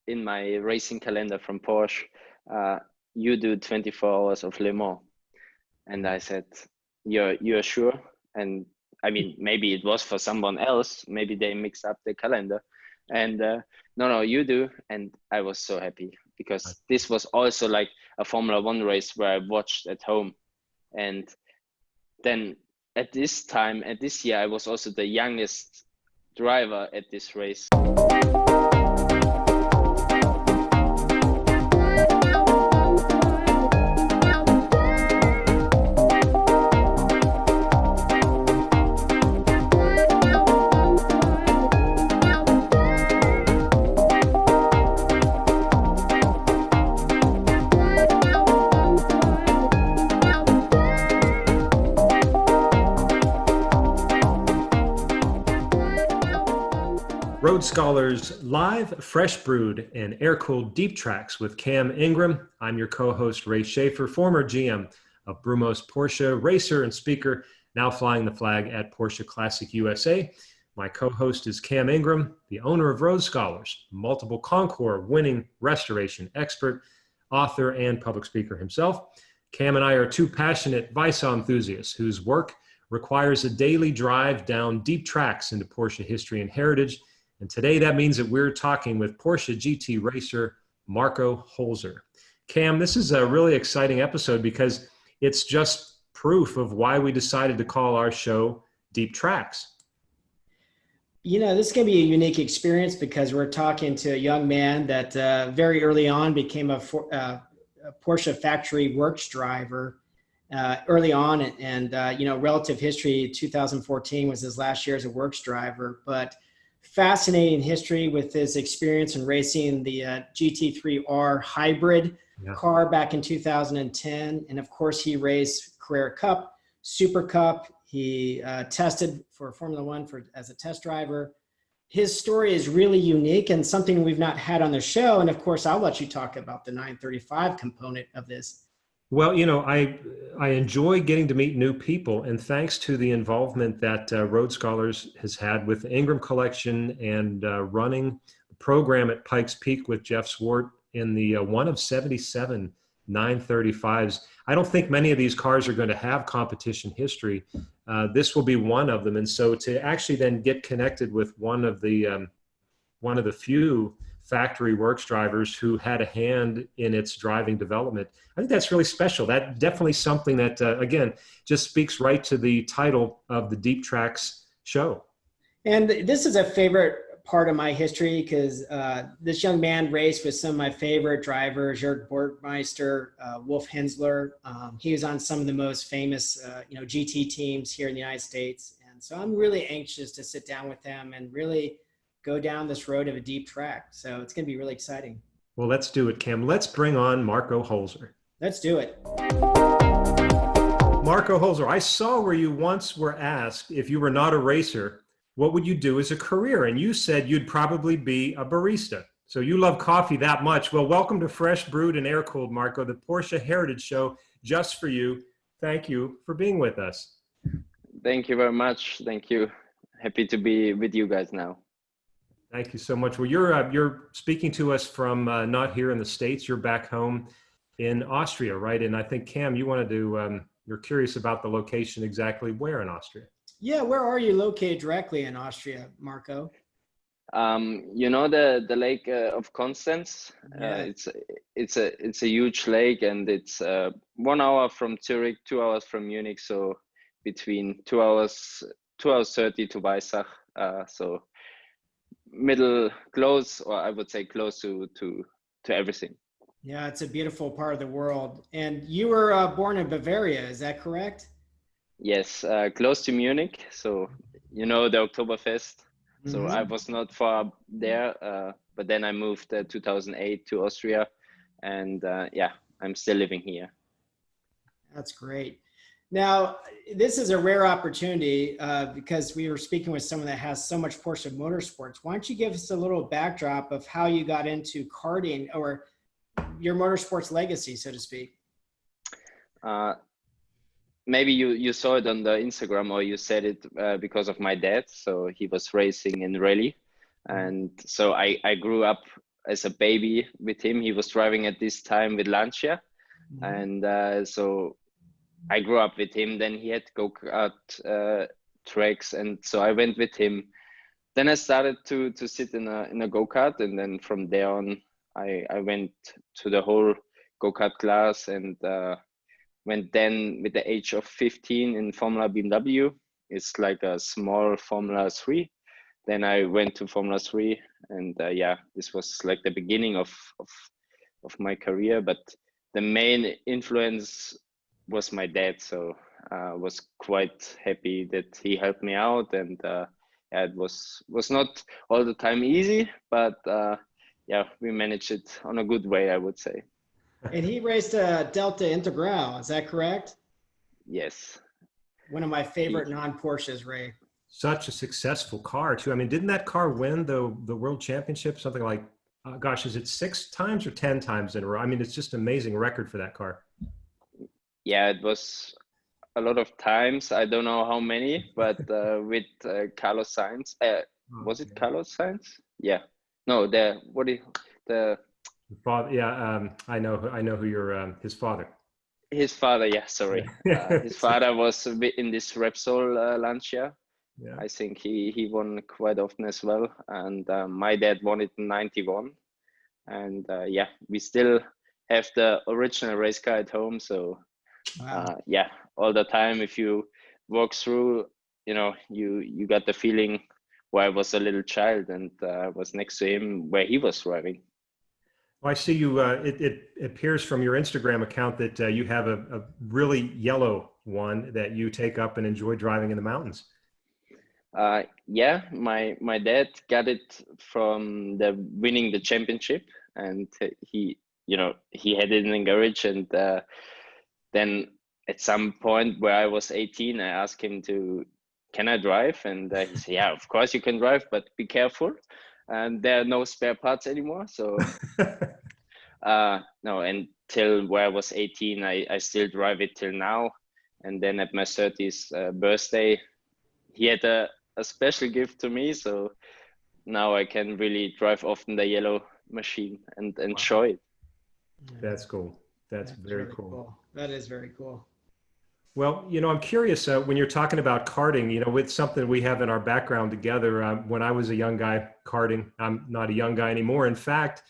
in my racing calendar from Porsche, you do 24 hours of Le Mans. And I said, you're sure? And I mean, maybe it was for someone else. Maybe they mixed up the calendar. And no, you do. And I was so happy because this was also like a Formula One race where I watched at home. And then at this year, I was also the youngest driver at this race. RoadScholars live, fresh brewed, and air-cooled deep tracks with Cam Ingram. I'm your co-host, Ray Schaefer, former GM of Brumos Porsche, racer and speaker, now flying the flag at Porsche Classic USA. My co-host is Cam Ingram, the owner of RoadScholars, multiple Concours winning restoration expert, author, and public speaker himself. Cam and I are two passionate Weissach enthusiasts whose work requires a daily drive down deep tracks into Porsche history and heritage. And today that means that we're talking with Porsche GT racer Marco Holzer. Cam, this is a really exciting episode because it's just proof of why we decided to call our show Deep Tracks. You know, this is going to be a unique experience because we're talking to a young man that very early on became a Porsche factory works driver early on. And you know, relative history, 2014 was his last year as a works driver, but fascinating history with his experience in racing the GT3R Hybrid car back in 2010. And of course, he raced Carrera Cup, SuperCup. He tested for Formula One as a test driver. His story is really unique and something we've not had on the show. And of course, I'll let you talk about the 935 component of this. Well, you know, I enjoy getting to meet new people, and thanks to the involvement that RoadScholars has had with the Ingram Collection and running the program at Pikes Peak with Jeff Swart in the one of 77 935s. I don't think many of these cars are going to have competition history. This will be one of them, and so to actually then get connected with one of the few factory works drivers who had a hand in its driving development, I think that's really special. That definitely something that, again, just speaks right to the title of the Deep Tracks show. And this is a favorite part of my history because this young man raced with some of my favorite drivers, Jörg Borgmeister, Wolf Henzler. He was on some of the most famous, GT teams here in the United States. And so I'm really anxious to sit down with them and really go down this road of a deep track. So it's going to be really exciting. Well, let's do it, Cam. Let's bring on Marco Holzer. Let's do it. Marco Holzer, I saw where you once were asked if you were not a racer, what would you do as a career? And you said you'd probably be a barista. So you love coffee that much. Well, welcome to Fresh Brewed and Air Cooled, Marco, the Porsche Heritage Show just for you. Thank you for being with us. Thank you very much. Thank you. Happy to be with you guys now. Thank you so much. Well, you're speaking to us from not here in the States. You're back home in Austria, right? And I think, Cam, you wanted to, you're curious about the location exactly where in Austria. Yeah, where are you located directly in Austria, Marco? You know the lake of Constance. Yeah. It's a huge lake, and it's 1 hour from Zurich, 2 hours from Munich, so between 2 hours 30 to Weissach. So middle, close, or I would say close to everything. Yeah, it's a beautiful part of the world. And you were born in Bavaria, is that correct? Yes, close to Munich. So, you know, the Oktoberfest. Mm-hmm. So I was not far there, but then I moved 2008 to Austria. And yeah, I'm still living here. That's great. Now, this is a rare opportunity because we were speaking with someone that has so much Porsche motorsports. Why don't you give us a little backdrop of how you got into karting or your motorsports legacy, so to speak? Maybe you saw it on the Instagram, or you said it because of my dad. So he was racing in rally. And so I grew up as a baby with him. He was driving at this time with Lancia. And so I grew up with him. Then he had go-kart tracks, and so I went with him. Then I started to sit in a go-kart, and then from there on, I went to the whole go-kart class, and went then with the age of 15 in Formula BMW. It's like a small Formula 3. Then I went to Formula 3, and yeah, this was like the beginning of my career. But the main influence was my dad, so I was quite happy that he helped me out. And yeah, it was not all the time easy, but yeah, we managed it on a good way, I would say. And he raced a Delta Integral, is that correct? Yes. One of my favorite non-Porsches, Ray. Such a successful car too. I mean, didn't that car win the World Championship something like, gosh, is it 6 times or 10 times in a row? I mean, it's just an amazing record for that car. Yeah, it was a lot of times. I don't know how many, but with Carlos Sainz. Was it Carlos Sainz? Yeah. No, the father. Yeah, I know who you're. His father. His father. Yeah, sorry. His father was in this Repsol Lancia. Yeah. I think he won quite often as well. And my dad won it in '91. And yeah, we still have the original race car at home. So yeah, all the time, if you walk through, you know, you got the feeling where I was a little child and was next to him where he was driving. Well, I see you, it appears from your Instagram account that you have a really yellow one that you take up and enjoy driving in the mountains. Yeah, my dad got it from winning the championship, and he had it in the garage. And then at some point where I was 18, I asked him can I drive? And he said, yeah, of course you can drive, but be careful. And there are no spare parts anymore. So no, until where I was 18, I still drive it till now. And then at my 30th birthday, he had a special gift to me. So now I can really drive often the yellow machine and enjoy it. That's cool. That's very cool. That is very cool. Well, you know, I'm curious when you're talking about karting, you know, with something we have in our background together. When I was a young guy karting, I'm not a young guy anymore. In fact,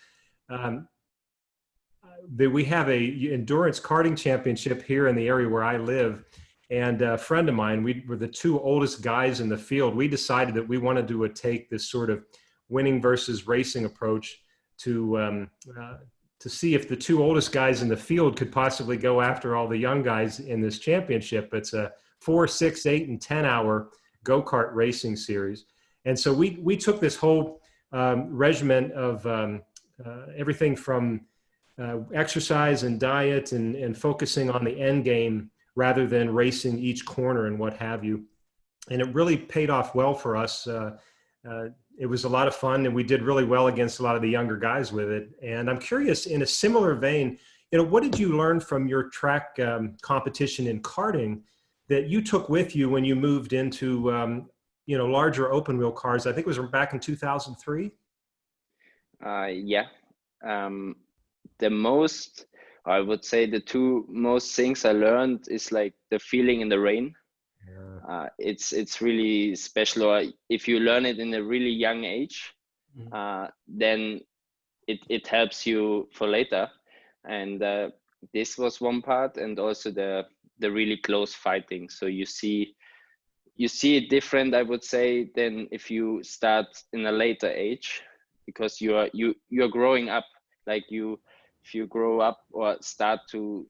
we have a endurance karting championship here in the area where I live. And a friend of mine, we were the 2 oldest guys in the field. We decided that we wanted to take this sort of winning versus racing approach to see if the 2 oldest guys in the field could possibly go after all the young guys in this championship. It's a 4, 6, 8, and 10 hour go-kart racing series. And so we took this whole regimen of everything from exercise and diet and focusing on the end game rather than racing each corner and what have you. And it really paid off well for us. It was a lot of fun, and we did really well against a lot of the younger guys with it. And I'm curious, in a similar vein, you know, what did you learn from your track competition in karting that you took with you when you moved into, you know, larger open wheel cars? I think it was back in 2003. Yeah. I would say the 2 most things I learned is like the feeling in the rain. It's really special. Or if you learn it in a really young age, then it helps you for later. And this was one part, and also the really close fighting. So you see it different, I would say, than if you start in a later age, because you're growing up. Like if you grow up or start to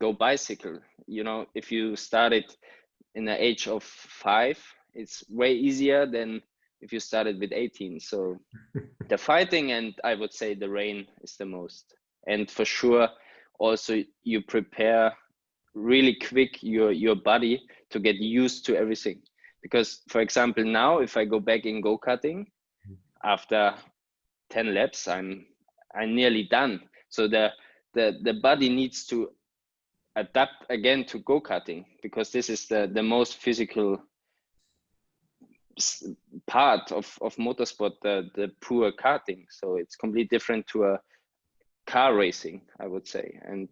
go bicycle, you know, if you started in the age of 5, it's way easier than if you started with 18. So the fighting, and I would say the rain is the most. And for sure, also you prepare really quick your body to get used to everything. Because for example, now if I go back in go-karting, after 10 laps, I'm nearly done. So the body needs to adapt again to go-karting, because this is the most physical part of motorsport, the pure karting. So it's completely different to a car racing, I would say. And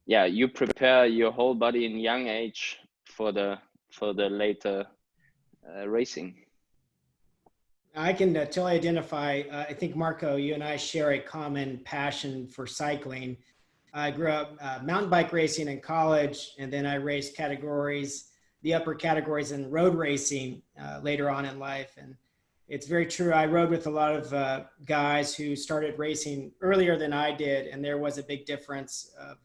yeah, you prepare your whole body in young age for the later racing. I can totally identify. I think, Marco, you and I share a common passion for cycling. I grew up mountain bike racing in college, and then I raced the upper categories in road racing later on in life. And it's very true. I rode with a lot of guys who started racing earlier than I did, and there was a big difference of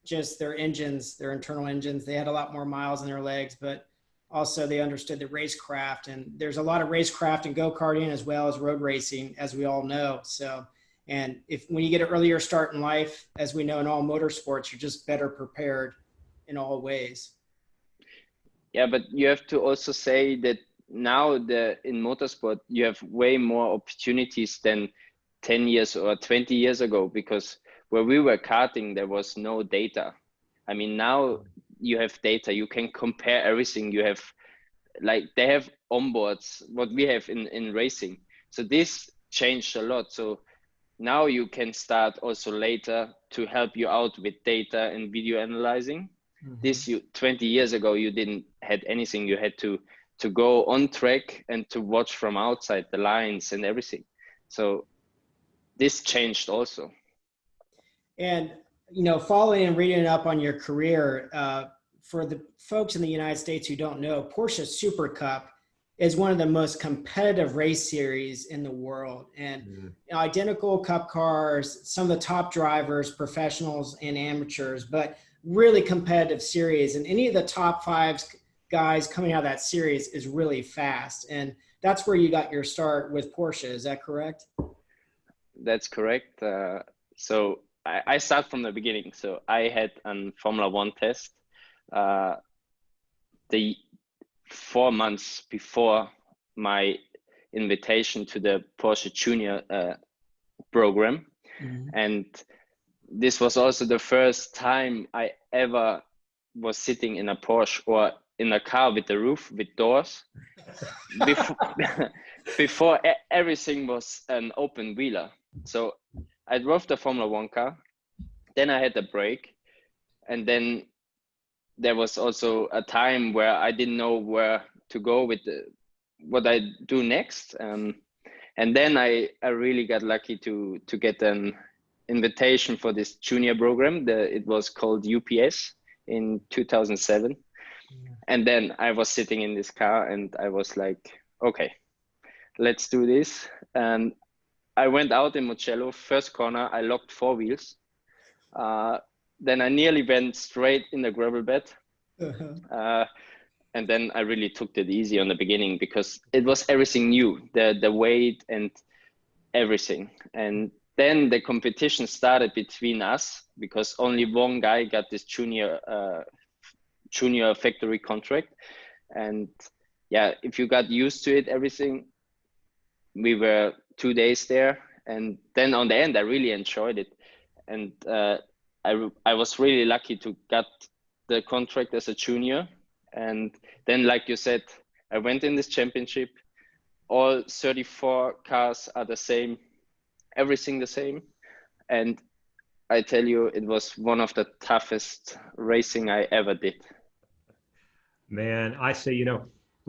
just their engines, their internal engines. They had a lot more miles in their legs, but also they understood the racecraft. And there's a lot of racecraft in go-karting as well as road racing, as we all know. So, and when you get an earlier start in life, as we know in all motorsports, you're just better prepared in all ways. Yeah, but you have to also say that now in motorsport, you have way more opportunities than 10 years or 20 years ago, because where we were karting, there was no data. I mean, now you have data, you can compare everything. You have, like, they have onboards, what we have in racing. So this changed a lot. So now you can start also later to help you out with data and video analyzing. Mm-hmm. 20 years ago, you didn't had anything. You had to go on track and to watch from outside the lines and everything. So this changed also. And, you know, following and reading up on your career, for the folks in the United States who don't know, Porsche SuperCup is one of the most competitive race series in the world. And you know, identical cup cars, some of the top drivers, professionals and amateurs, but really competitive series. And any of the top 5 guys coming out of that series is really fast. And that's where you got your start with Porsche. Is that correct? That's correct. So I start from the beginning. So I had a Formula One test the 4 months before my invitation to the Porsche Junior program. Mm-hmm. And this was also the first time I ever was sitting in a Porsche or in a car with a roof, with doors. Before everything was an open wheeler. So I drove the Formula One car, then I had a break, and then there was also a time where I didn't know where to go with what I do next. And then I really got lucky to get an invitation for this junior program. It was called UPS in 2007. Yeah. And then I was sitting in this car and I was like, okay, let's do this. And I went out in Mugello, first corner, I locked 4 wheels. Then I nearly went straight in the gravel bed. Uh-huh. And then I really took it easy on the beginning because it was everything new, the weight and everything. And then the competition started between us because only one guy got this junior factory contract. And yeah, if you got used to it, everything, we were 2 days there. And then on the end, I really enjoyed it. And I was really lucky to get the contract as a junior. And then, like you said, I went in this championship. All 34 cars are the same, everything the same. And I tell you, it was one of the toughest racing I ever did. Man, I say, you know,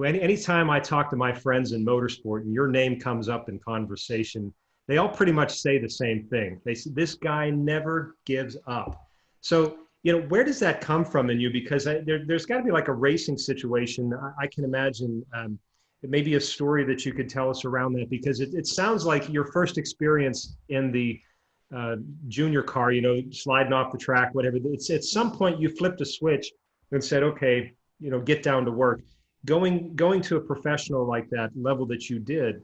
anytime I talk to my friends in motorsport and your name comes up in conversation, they all pretty much say the same thing. They say, this guy never gives up. So, you know, where does that come from in you? Because there's got to be like a racing situation. I can imagine it may be a story that you could tell us around that, because it sounds like your first experience in the junior car, you know, sliding off the track, whatever. It's at some point you flipped a switch and said, okay, you know, get down to work. Going to a professional like that level that you did,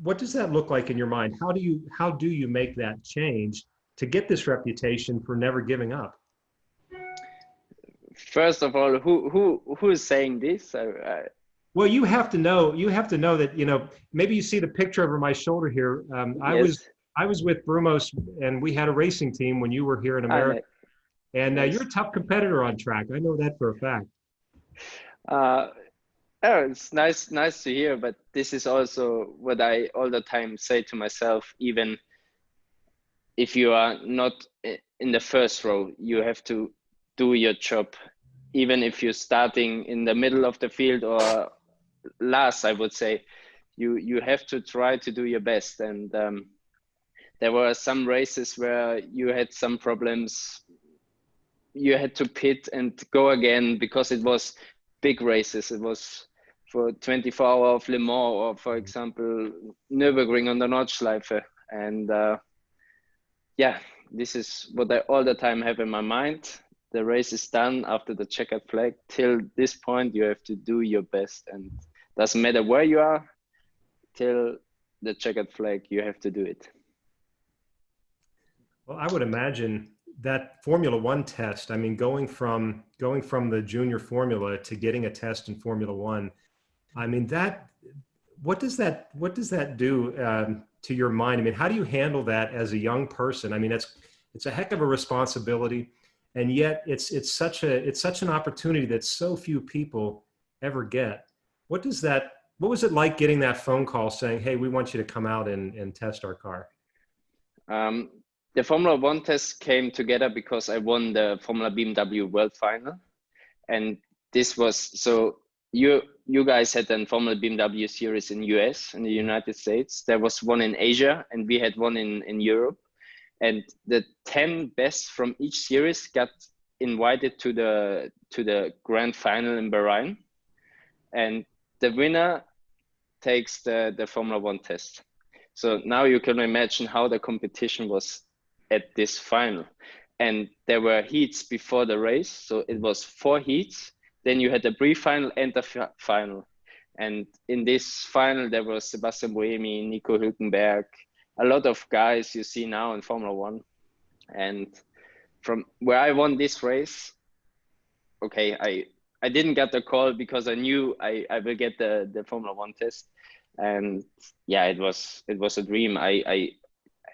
what does that look like in your mind? How do you make that change to get this reputation for never giving up? First of all, who is saying this? Well, you have to know that, you know, maybe you see the picture over my shoulder here. Yes. I was with Brumos and we had a racing team when you were here in America. And yes. You're a tough competitor on track. I know that for a fact. Oh, it's nice to hear, but this is also what I all the time say to myself. Even if you are not in the first row, you have to do your job. Even if you're starting in the middle of the field or last, I would say, you have to try to do your best. And there were some races where you had some problems. You had to pit and go again because it was big races. It was for 24 hour of Le Mans, or for example, Nürburgring on the Nordschleife. And yeah, this is what I all the time have in my mind. The race is done after the checkered flag. Till this point, you have to do your best, and doesn't matter where you are. Till the checkered flag, you have to do it. Well, I would imagine that Formula One test, I mean, going from the junior formula to getting a test in Formula One, I mean, what does that do to your mind? I mean, how do you handle that as a young person? I mean, it's a heck of a responsibility, and yet it's such an opportunity that so few people ever get. What was it like getting that phone call saying, "Hey, we want you to come out and test our car"? The Formula One test came together because I won the Formula BMW World Final, and this was so you guys had a Formula BMW series in US, in the United States. There was one in Asia, and we had one in Europe. And the 10 best from each series got invited to the grand final in Bahrain, and the winner takes the Formula One test. So now you can imagine how the competition was at this final. And there were heats before the race. So it was 4 heats. Then you had the pre-final and the final. And in this final, there was Sebastian Buemi, Nico Hülkenberg, a lot of guys you see now in Formula One. And from where I won this race, okay, I didn't get the call because I knew I will get the Formula One test. And yeah, it was a dream. I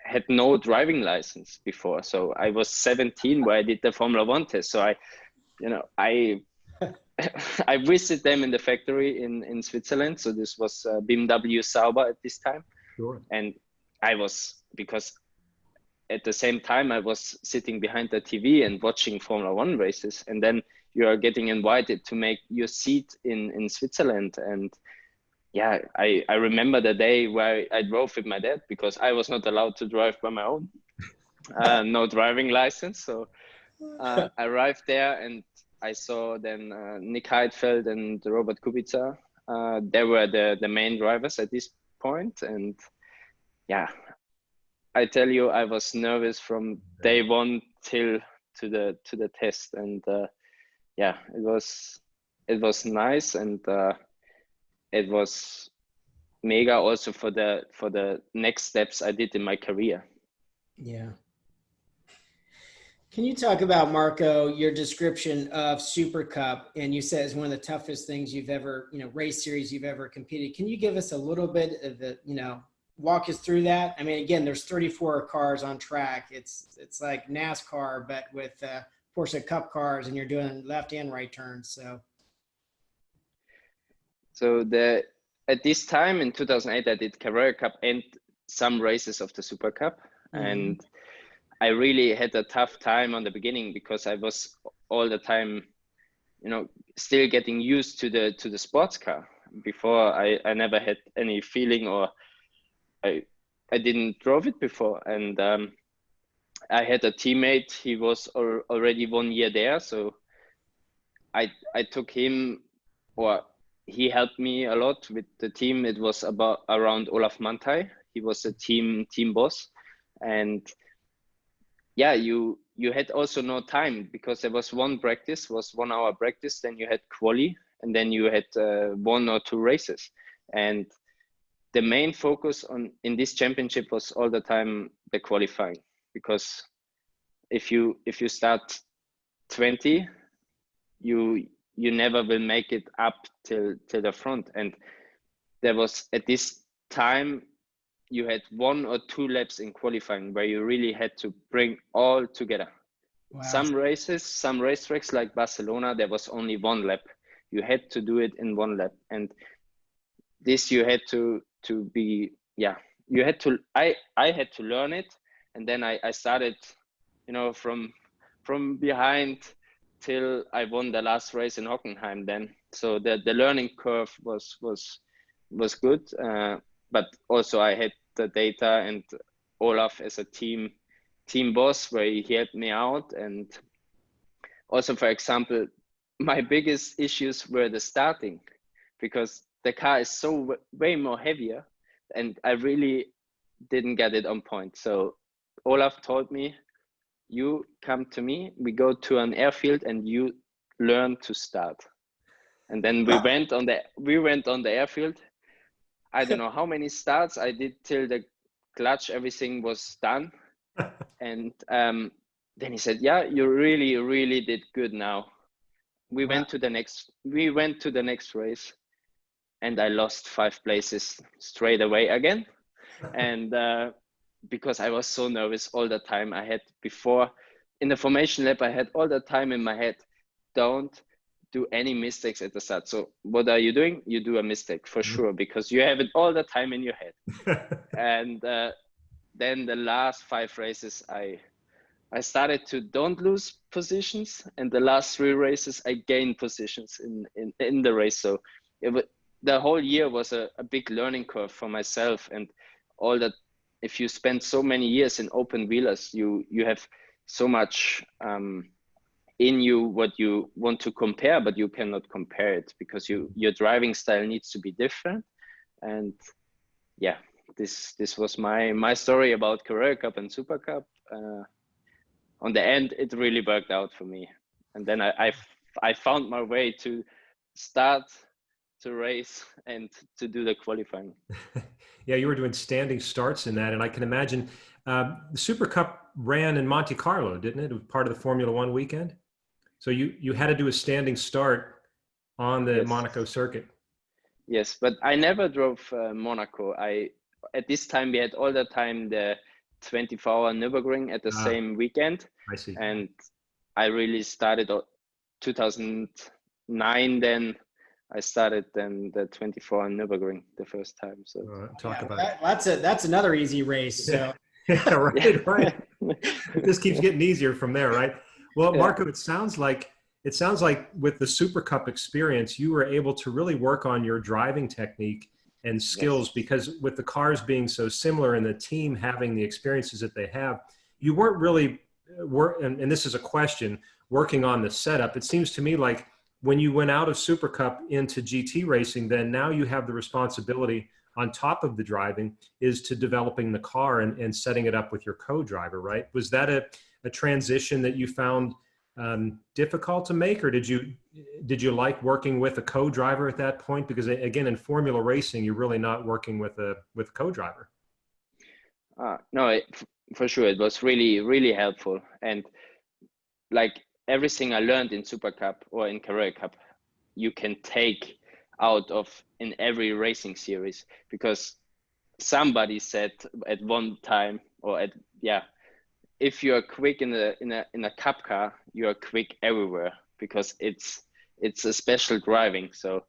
had no driving license before, so I was 17 where I did the Formula One test. So I visited them in the factory in Switzerland. So this was BMW Sauber at this time. Sure. And because at the same time I was sitting behind the TV and watching Formula One races, and then you are getting invited to make your seat in Switzerland. And yeah, I remember the day where I drove with my dad because I was not allowed to drive by my own, no driving license. So I arrived there and I saw then Nick Heidfeld and Robert Kubica. They were the main drivers at this point. And yeah, I tell you, I was nervous from day one till to the test. And yeah, it was nice, and it was mega also for the next steps I did in my career. Yeah. Can you talk about, Marco, your description of SuperCup? And you said it's one of the toughest things you've ever, race series you've ever competed. Can you give us a little bit of the, walk us through that? I mean, again, there's 34 cars on track. It's like NASCAR, but with Porsche Cup cars, and you're doing left and right turns. So at this time in 2008, I did Carrera Cup and some races of the SuperCup. Mm-hmm. And I really had a tough time on the beginning because I was all the time, still getting used to the sports car. Before I never had any feeling, or I didn't drove it before. And I had a teammate, he was already 1 year there. So I took him, or he helped me a lot with the team. It was around Olaf Manthey. He was a team boss. And yeah, you had also no time because there was 1 hour practice, then you had quali, and then you had 1 or 2 races. And the main focus in this championship was all the time the qualifying, because if you start 20, you never will make it up till the front. And there was at this time you had 1 or 2 laps in qualifying where you really had to bring all together. Wow. Some races, some racetracks like Barcelona, there was only 1 lap. You had to do it in one lap, and this you had to be, yeah, you had to, I had to learn it. And then I started, you know, from behind till I won the last race in Hockenheim then. So the learning curve was good, but also I had the data and Olaf as a team boss, where he helped me out. And also, for example, my biggest issues were the starting, because the car is so way more heavier, and I really didn't get it on point. So Olaf told me, you come to me, we go to an airfield and you learn to start. And then we went on the airfield. I don't know how many starts I did till the clutch, everything was done. And then he said, yeah, you really did good now. We went to the next race, and I lost 5 places straight away again. And because I was so nervous all the time, I had before in the formation lap, I had all the time in my head, don't do any mistakes at the start. So what are you doing? You do a mistake for sure, because you have it all the time in your head. And then the last 5 races, I started to don't lose positions, and the last 3 races I gained positions in the race. So the whole year was a big learning curve for myself, and all that. If you spend so many years in open wheelers, you have so much in you what you want to compare, but you cannot compare it because your driving style needs to be different. And yeah, this was my story about Carrera Cup and SuperCup. On the end, it really worked out for me, and then I found my way to start to race and to do the qualifying. Yeah, you were doing standing starts in that, and I can imagine the Super Cup ran in Monte Carlo, didn't it? It was part of the Formula One weekend. So you had to do a standing start on the Monaco circuit. Yes, but I never drove Monaco. At this time we had all the time the 24-hour Nürburgring at the same weekend. I see. And I really started 2009 then. I started then the 24-hour Nürburgring the first time. So talk about it. That's another easy race. So. Yeah, right. It just keeps getting easier from there, right? Well, Marco, it sounds like with the Super Cup experience, you were able to really work on your driving technique and skills, because with the cars being so similar and the team having the experiences that they have, you weren't really and this is a question, working on the setup. It seems to me like when you went out of Super Cup into GT racing, then now you have the responsibility on top of the driving is to developing the car and setting it up with your co-driver, right? Was that a transition that you found difficult to make, or did you like working with a co-driver at that point? Because again, in Formula racing, you're really not working with a co-driver. No, for sure, it was really helpful, and like everything I learned in Super Cup or in Carrera Cup, you can take out of in every racing series, because somebody said at one time, or if you are quick in a cup car, you are quick everywhere, because it's a special driving. So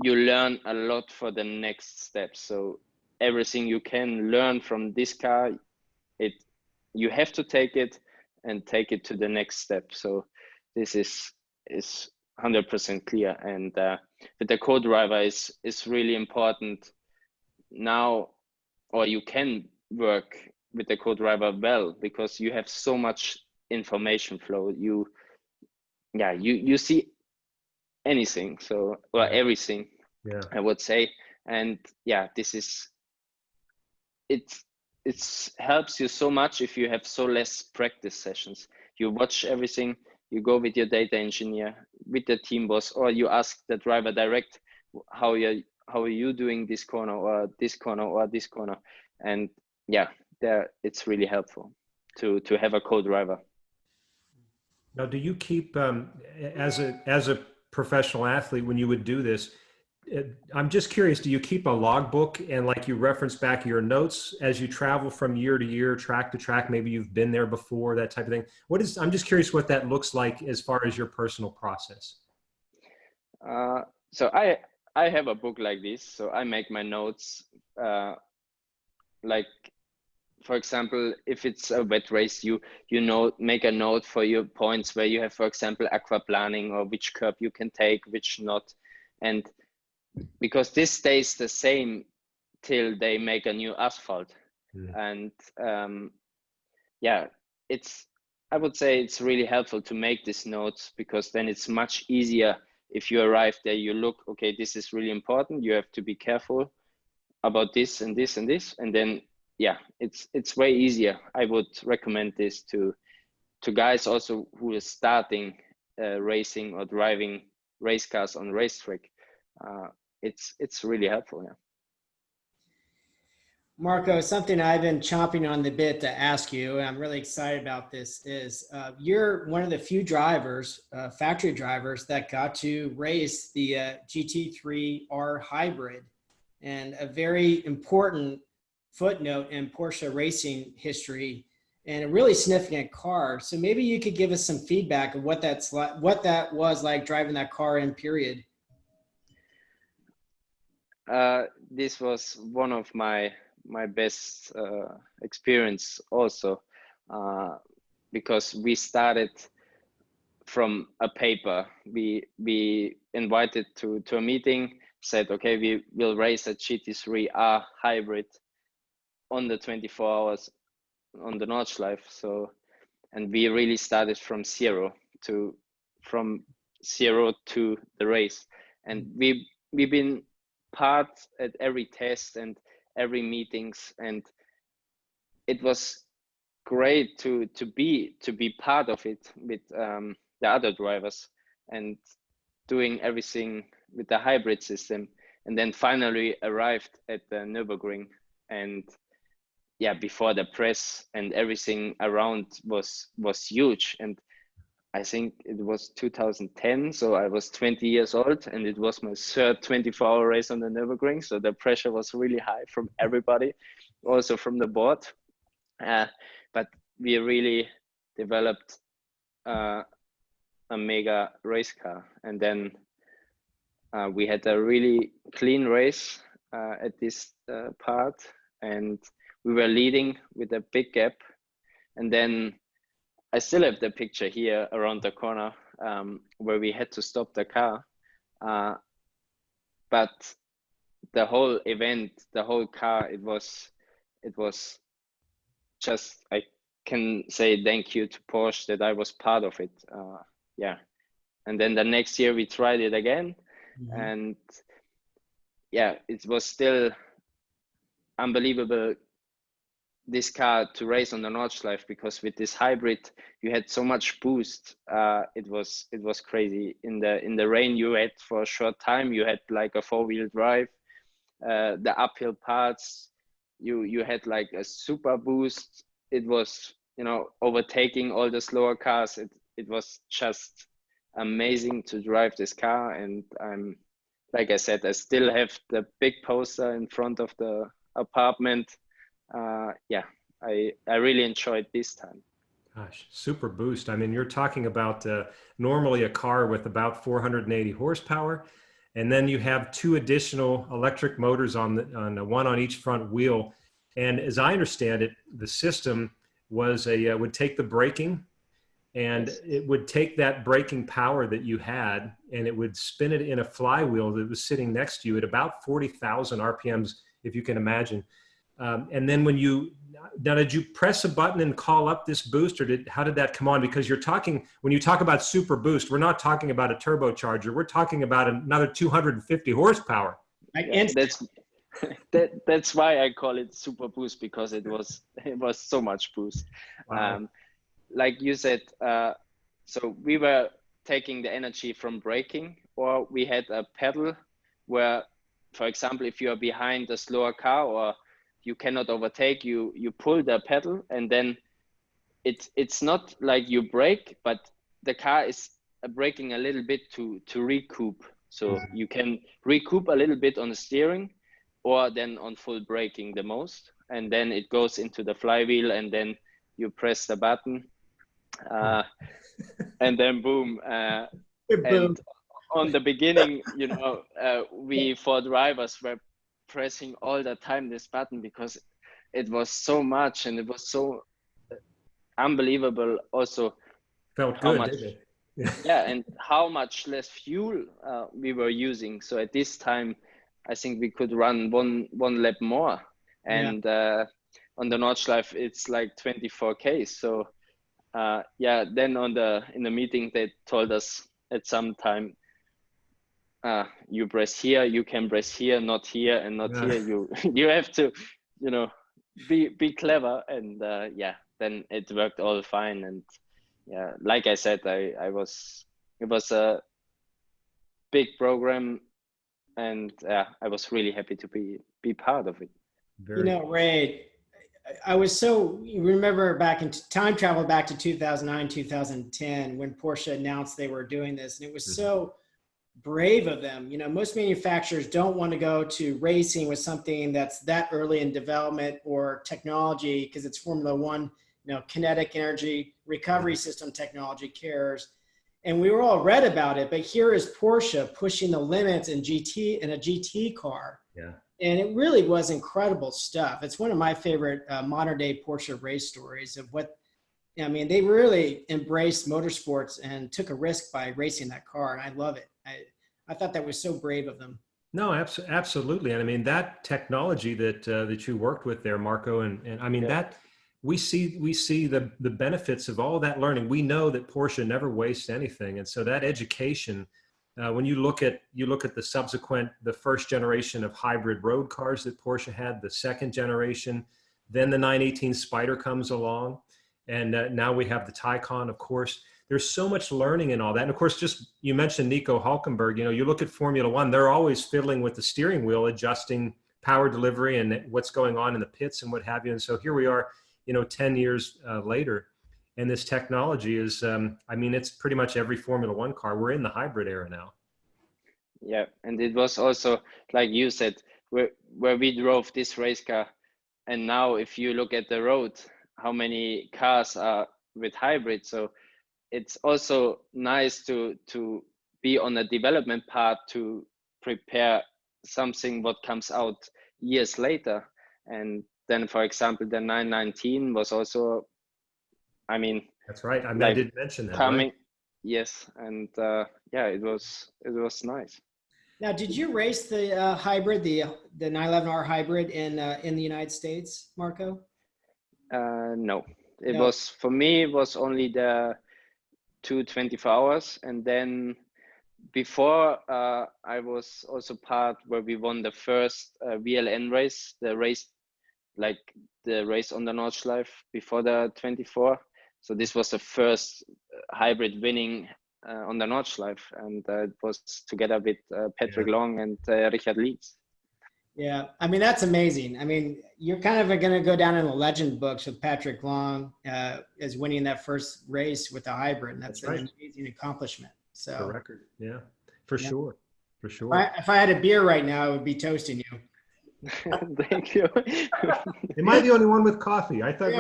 you learn a lot for the next step. So everything you can learn from this car, you have to take it and take it to the next step. So this is 100% clear. And with the co-driver is really important now, or you can work with the co-driver well, because you have so much information flow. You see anything, so, or everything, I would say. And it helps you so much if you have so less practice sessions. You watch everything, you go with your data engineer, with the team boss, or you ask the driver direct, how are you doing this corner or this corner or this corner? And it's really helpful to have a co-driver. Now, do you keep as a professional athlete, when you would do this, I'm just curious, do you keep a logbook and like you reference back your notes as you travel from year to year, track to track? Maybe you've been there before, that type of thing. I'm just curious what that looks like as far as your personal process. So I have a book like this, so I make my notes. Like, for example, if it's a wet race, you make a note for your points where you have, for example, aquaplaning, or which curb you can take, which not, and because this stays the same till they make a new asphalt. And yeah, I would say it's really helpful to make these notes, because then it's much easier. If you arrive there, you look, okay, this is really important, you have to be careful about this and this and this, and then yeah, it's way easier. I would recommend this to guys also who are starting racing or driving race cars on racetrack. It's really helpful. Yeah. Marco, something I've been chomping on the bit to ask you, and I'm really excited about this, is you're one of the few drivers, factory drivers, that got to race the GT3R Hybrid, and a very important footnote in Porsche racing history, and a really significant car. So maybe you could give us some feedback of what that's like, what that was like driving that car in period. This was one of my best experience also, because we started from a paper. We invited to a meeting, said, okay, we will race a GT3R Hybrid on the 24 hours on the Nordschleife. So, and we really started from zero to the race, and we've been part at every test and every meetings, and it was great to be part of it with the other drivers, and doing everything with the hybrid system, and then finally arrived at the Nürburgring. And yeah, before the press and everything around was huge. And I think it was 2010, so I was 20 years old, and it was my third 24-hour race on the Nürburgring. So the pressure was really high from everybody, also from the board. But we really developed a mega race car, and then we had a really clean race at this part, and we were leading with a big gap. And then I still have the picture here around the corner where we had to stop the car. But the whole event, the whole car, it was just, I can say thank you to Porsche that I was part of it. Yeah. And then the next year we tried it again. Mm-hmm. And yeah, it was still unbelievable, this car to race on the Nordschleife, because with this hybrid you had so much boost. It was crazy. In the rain you had, for a short time, you had like a 4-wheel drive. The uphill parts, you had like a super boost. It was, overtaking all the slower cars. It was just amazing to drive this car. And I'm, like I said, I still have the big poster in front of the apartment. Yeah, I really enjoyed this time. Gosh, super boost. I mean, you're talking about normally a car with about 480 horsepower, and then you have 2 additional electric motors on one on each front wheel. And as I understand it, the system was would take the braking, and yes, it would take that braking power that you had, and it would spin it in a flywheel that was sitting next to you at about 40,000 RPMs, if you can imagine. And then when did you press a button and call up this boost, or how did that come on? Because when you talk about super boost, we're not talking about a turbocharger. We're talking about another 250 horsepower. Yeah, that's why I call it super boost, because it was so much boost. Wow. Like you said, so we were taking the energy from braking, or we had a pedal where, for example, if you are behind a slower car or you cannot overtake, you pull the pedal, and then it's not like you brake, but the car is braking a little bit to recoup. So you can recoup a little bit on the steering, or then on full braking the most, and then it goes into the flywheel, and then you press the button, and then boom. And on the beginning, you know, we four drivers were pressing all the time this button because it was so much and it was so unbelievable also Felt how good, much, didn't yeah, and how much less fuel we were using. So at this time, I think we could run one lap more. And on the Nordschleife, it's like 24K. So yeah, then in the meeting, they told us at some time, you press here, you can press here, not here, and not here. You have to, you know, be clever. And yeah, then it worked all fine. And yeah, like I said, it was a big program, and I was really happy to be part of it. You know, Ray, you remember back in time travel back to 2009, 2010, when Porsche announced they were doing this, and it was so brave of them. You know, most manufacturers don't want to go to racing with something that's that early in development or technology, because it's Formula One, you know, kinetic energy recovery system technology cares. And we were all read about it, but here is Porsche pushing the limits in a GT car. Yeah. And it really was incredible stuff. It's one of my favorite modern day Porsche race stories of what, I mean, they really embraced motorsports and took a risk by racing that car. And I love it. I thought that was so brave of them. No, absolutely. And I mean, that technology that you worked with there, Marco, and I mean, that we see the benefits of all that learning. We know that Porsche never wastes anything. And so that education, when you look at the first generation of hybrid road cars that Porsche had, the second generation, then the 918 Spider comes along, and now we have the Taycan, of course. There's so much learning in all that. And of course, just you mentioned Nico Hülkenberg, you know, you look at Formula One, they're always fiddling with the steering wheel, adjusting power delivery and what's going on in the pits and what have you. And so here we are, you know, 10 years later, and this technology is, I mean, it's pretty much every Formula One car. We're in the hybrid era now. Yeah, and it was also, like you said, where we drove this race car, and now if you look at the road, how many cars are with hybrid. So it's also nice to be on a development path to prepare something what comes out years later. And then, for example, the 919 was also, I mean, that's right. I mean, like I did mention that. Coming, right? yes, and yeah, it was nice. Now, did you race the hybrid, the 911R hybrid in the United States, Marco? No, it was, for me, it was only the 224 hours, and then before I was also part where we won the first VLN race, the race on the Nordschleife before the 24. So this was the first hybrid winning on the Nordschleife, and it was together with Patrick Long and Richard Lieb. Yeah, I mean, that's amazing. I mean, you're kind of going to go down in the legend books with Patrick Long as winning that first race with the hybrid, and that's an amazing accomplishment. So, for record, yeah, for sure, for sure. If I had a beer right now, I would be toasting you. Thank you. Am I the only one with coffee? I thought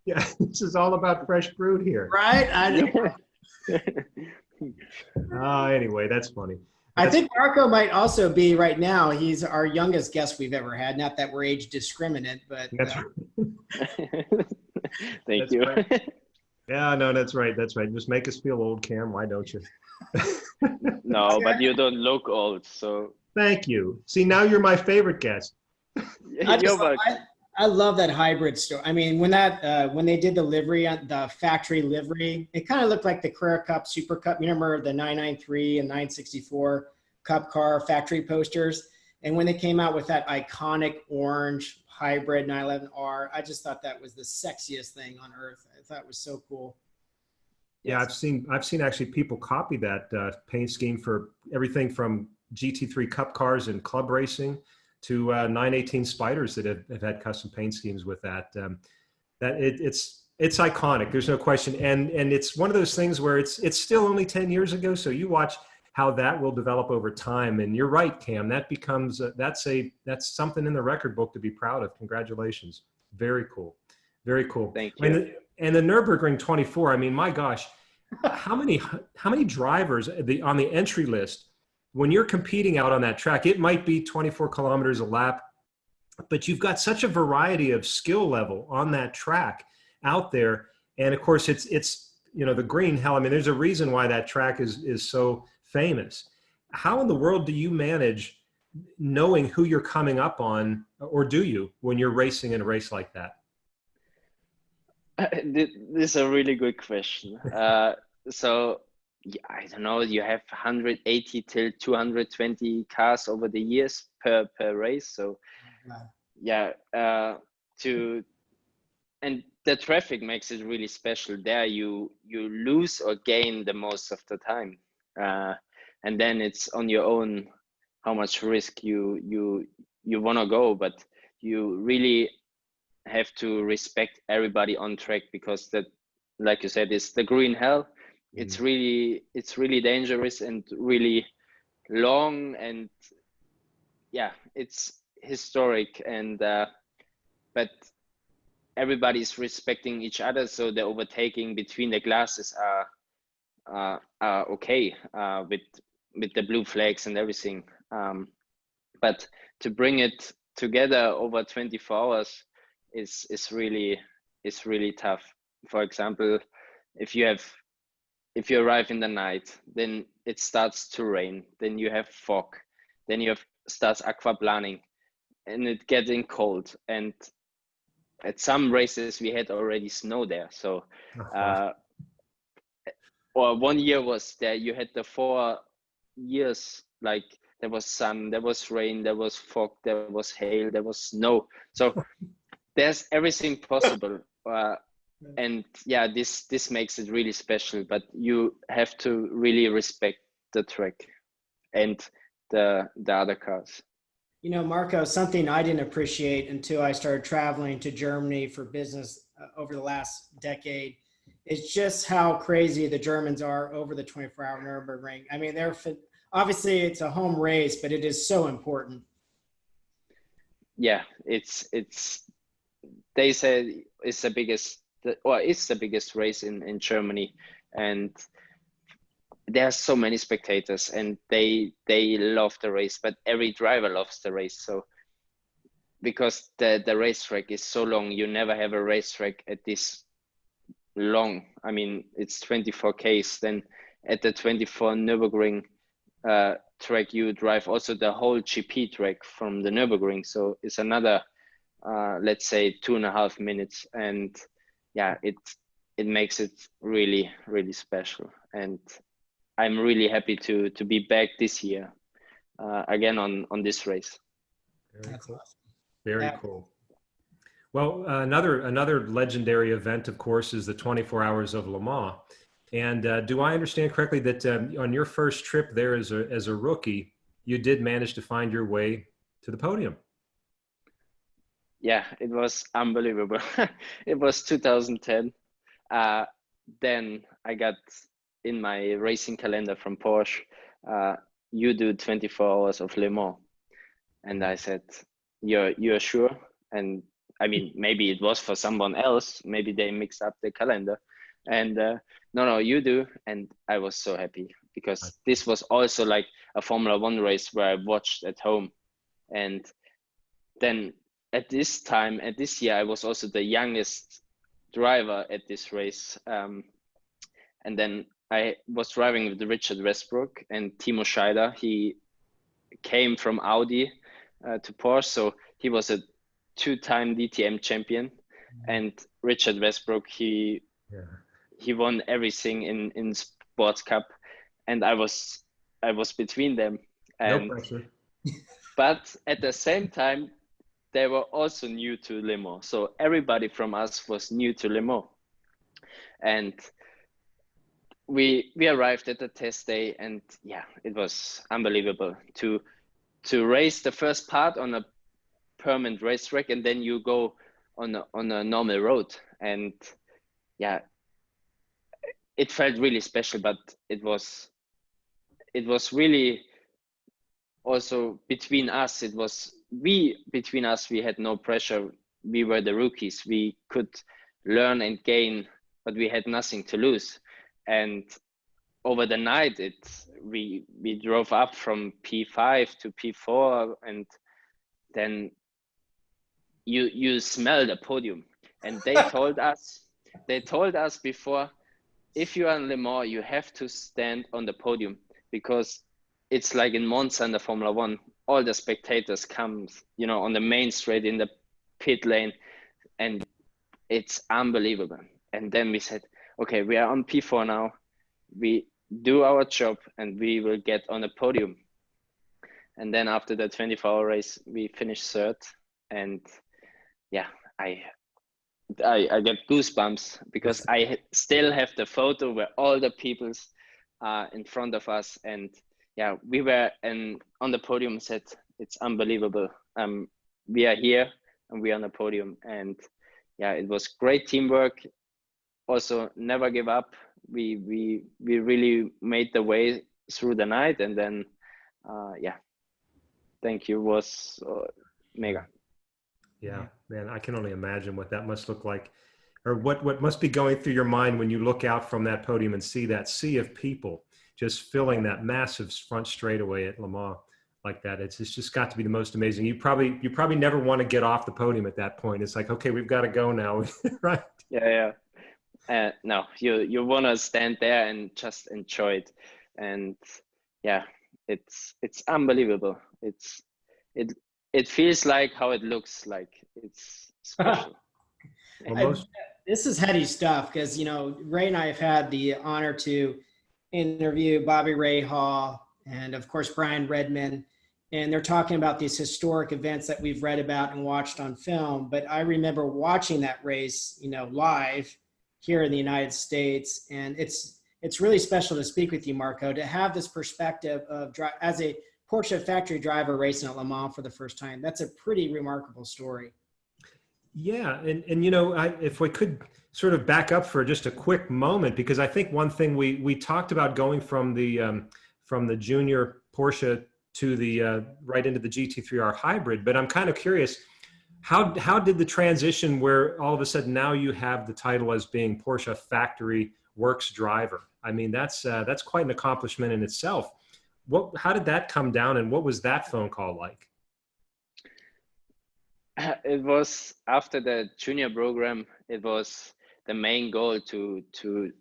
this is all about fresh brewed here. Right? I know. Anyway, that's funny. I think Marco might also be right now. He's our youngest guest we've ever had. Not that we're age discriminant, but that's right. Thank you. Right. Yeah, no, that's right. That's right. Just make us feel old, Cam. Why don't you? No, but you don't look old, so. Thank you. See, now you're my favorite guest. I love that hybrid story. I mean, when they did the livery, the factory livery, it kind of looked like the Carrera Cup, SuperCup. You remember the 993 and 964 Cup car factory posters? And when they came out with that iconic orange hybrid 911R, I just thought that was the sexiest thing on earth. I thought it was so cool. Yeah, I've seen actually people copy that paint scheme for everything from GT3 Cup cars and club racing to 918 Spiders that have had custom paint schemes with that. It's iconic. There's no question, and it's one of those things where it's still only 10 years ago. So you watch how that will develop over time. And you're right, Cam. That becomes that's something in the record book to be proud of. Congratulations. Very cool. Very cool. Thank you. And the Nürburgring 24. I mean, my gosh. how many drivers on the entry list, when you're competing out on that track, it might be 24 kilometers a lap, but you've got such a variety of skill level on that track out there. And of course it's the green hell. I mean, there's a reason why that track is so famous. How in the world do you manage knowing who you're coming up on, or do you, when you're racing in a race like that? This is a really good question. So yeah, I don't know, you have 180 till 220 cars over the years per race. So yeah, and the traffic makes it really special. There you lose or gain the most of the time, and then it's on your own how much risk you want to go, but you really have to respect everybody on track, because that, like you said, is the green hell. It's really dangerous and really long, and yeah, it's historic, and but everybody's respecting each other, so the overtaking between the classes are okay with the blue flags and everything. But to bring it together over 24 hours is really tough. For example, if you arrive in the night, then it starts to rain, then you have fog, then you starts aquaplaning, and it getting cold, and at some races we had already snow there. So or one year was there, you had the 4 years, like there was sun, there was rain, there was fog, there was hail, there was snow. So there's everything possible. And yeah, this makes it really special, but you have to really respect the track and the other cars. Marco, something I didn't appreciate until I started traveling to Germany for business over the last decade is just how crazy the Germans are over the 24-hour Nürburgring. I mean, obviously it's a home race, but it is so important. Yeah, they say it's the biggest race in Germany, and there's so many spectators, and they love the race, but every driver loves the race. So because the racetrack is so long, you never have a racetrack at this long. I mean, it's 24 Ks. Then at the 24 Nürburgring track, you drive also the whole GP track from the Nürburgring. So it's another, let's say, 2.5 minutes. And yeah, it makes it really, really special. And I'm really happy to be back this year again on this race. Very cool. Very cool. Well, another legendary event, of course, is the 24 Hours of Le Mans. And do I understand correctly that on your first trip there as a rookie, you did manage to find your way to the podium? Yeah, it was unbelievable. It was 2010. Then I got in my racing calendar from Porsche, you do 24 Hours of Le Mans. And I said, you're sure? And I mean, maybe it was for someone else. Maybe they mixed up the calendar. And no, you do. And I was so happy, because this was also like a Formula One race where I watched at home. And then at this year, I was also the youngest driver at this race. And then I was driving with Richard Westbrook and Timo Scheider. He came from Audi to Porsche. So he was a 2-time DTM champion. And Richard Westbrook, he won everything in Sports Cup. And I was between them. And, no pressure. But at the same time, they were also new to Le Mans. So everybody from us was new to Le Mans. And we arrived at the test day, and yeah, it was unbelievable to race the first part on a permanent racetrack, and then you go on a normal road. And yeah, it felt really special, but it was really also between us. Between us, we had no pressure. We were the rookies. We could learn and gain, but we had nothing to lose. And over the night, we drove up from P5 to P4, and then you smell the podium. And they told us before, if you are in Le Mans, you have to stand on the podium, because it's like in Monza in the Formula One, all the spectators come, you know, on the main straight in the pit lane, and it's unbelievable. And then we said, okay, we are on P4 now. We do our job and we will get on the podium. And then after the 24-hour race, we finished third. And yeah, I get goosebumps, because I still have the photo where all the people's in front of us. And yeah, we were on the podium, said, it's unbelievable. We are here and we are on the podium. And yeah, it was great teamwork. Also, never give up. We really made the way through the night. And then, yeah, thank you, was mega. Yeah, man, I can only imagine what that must look like, or what must be going through your mind when you look out from that podium and see that sea of people just filling that massive front straightaway at Le Mans like that. It's just got to be the most amazing. You probably never want to get off the podium at that point. It's like, okay, we've got to go now, right? Yeah. No, you want to stand there and just enjoy it. And yeah, it's unbelievable. It feels like how it looks like. It's special. This is heady stuff, because, you know, Ray and I have had the honor to interview Bobby Rahal and, of course, Brian Redman, and they're talking about these historic events that we've read about and watched on film. But I remember watching that race, you know, live here in the United States, and it's really special to speak with you, Marco, to have this perspective of as a Porsche factory driver racing at Le Mans for the first time. That's a pretty remarkable story. Yeah, and you know, if we could sort of back up for just a quick moment, because I think one thing we talked about going from the junior Porsche to the right into the GT3R Hybrid, but I'm kind of curious, how did the transition where all of a sudden now you have the title as being Porsche factory works driver? I mean, that's quite an accomplishment in itself. How did that come down, and what was that phone call like? It was after the junior program. It was the main goal to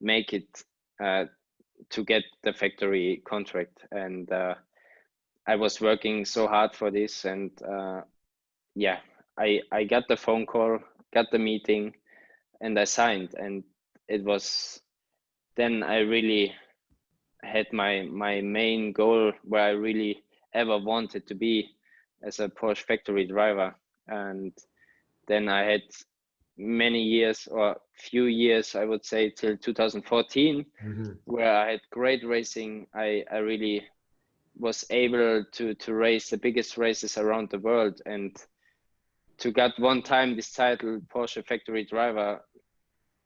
make it to get the factory contract, and I was working so hard for this. And yeah, I got the phone call, got the meeting, and I signed. And it was then I really had my main goal where I really ever wanted to be as a Porsche factory driver. And then I had many years, or few years, I would say, till 2014, where I had great racing. I really was able to race the biggest races around the world, and to get one time this title, Porsche factory driver,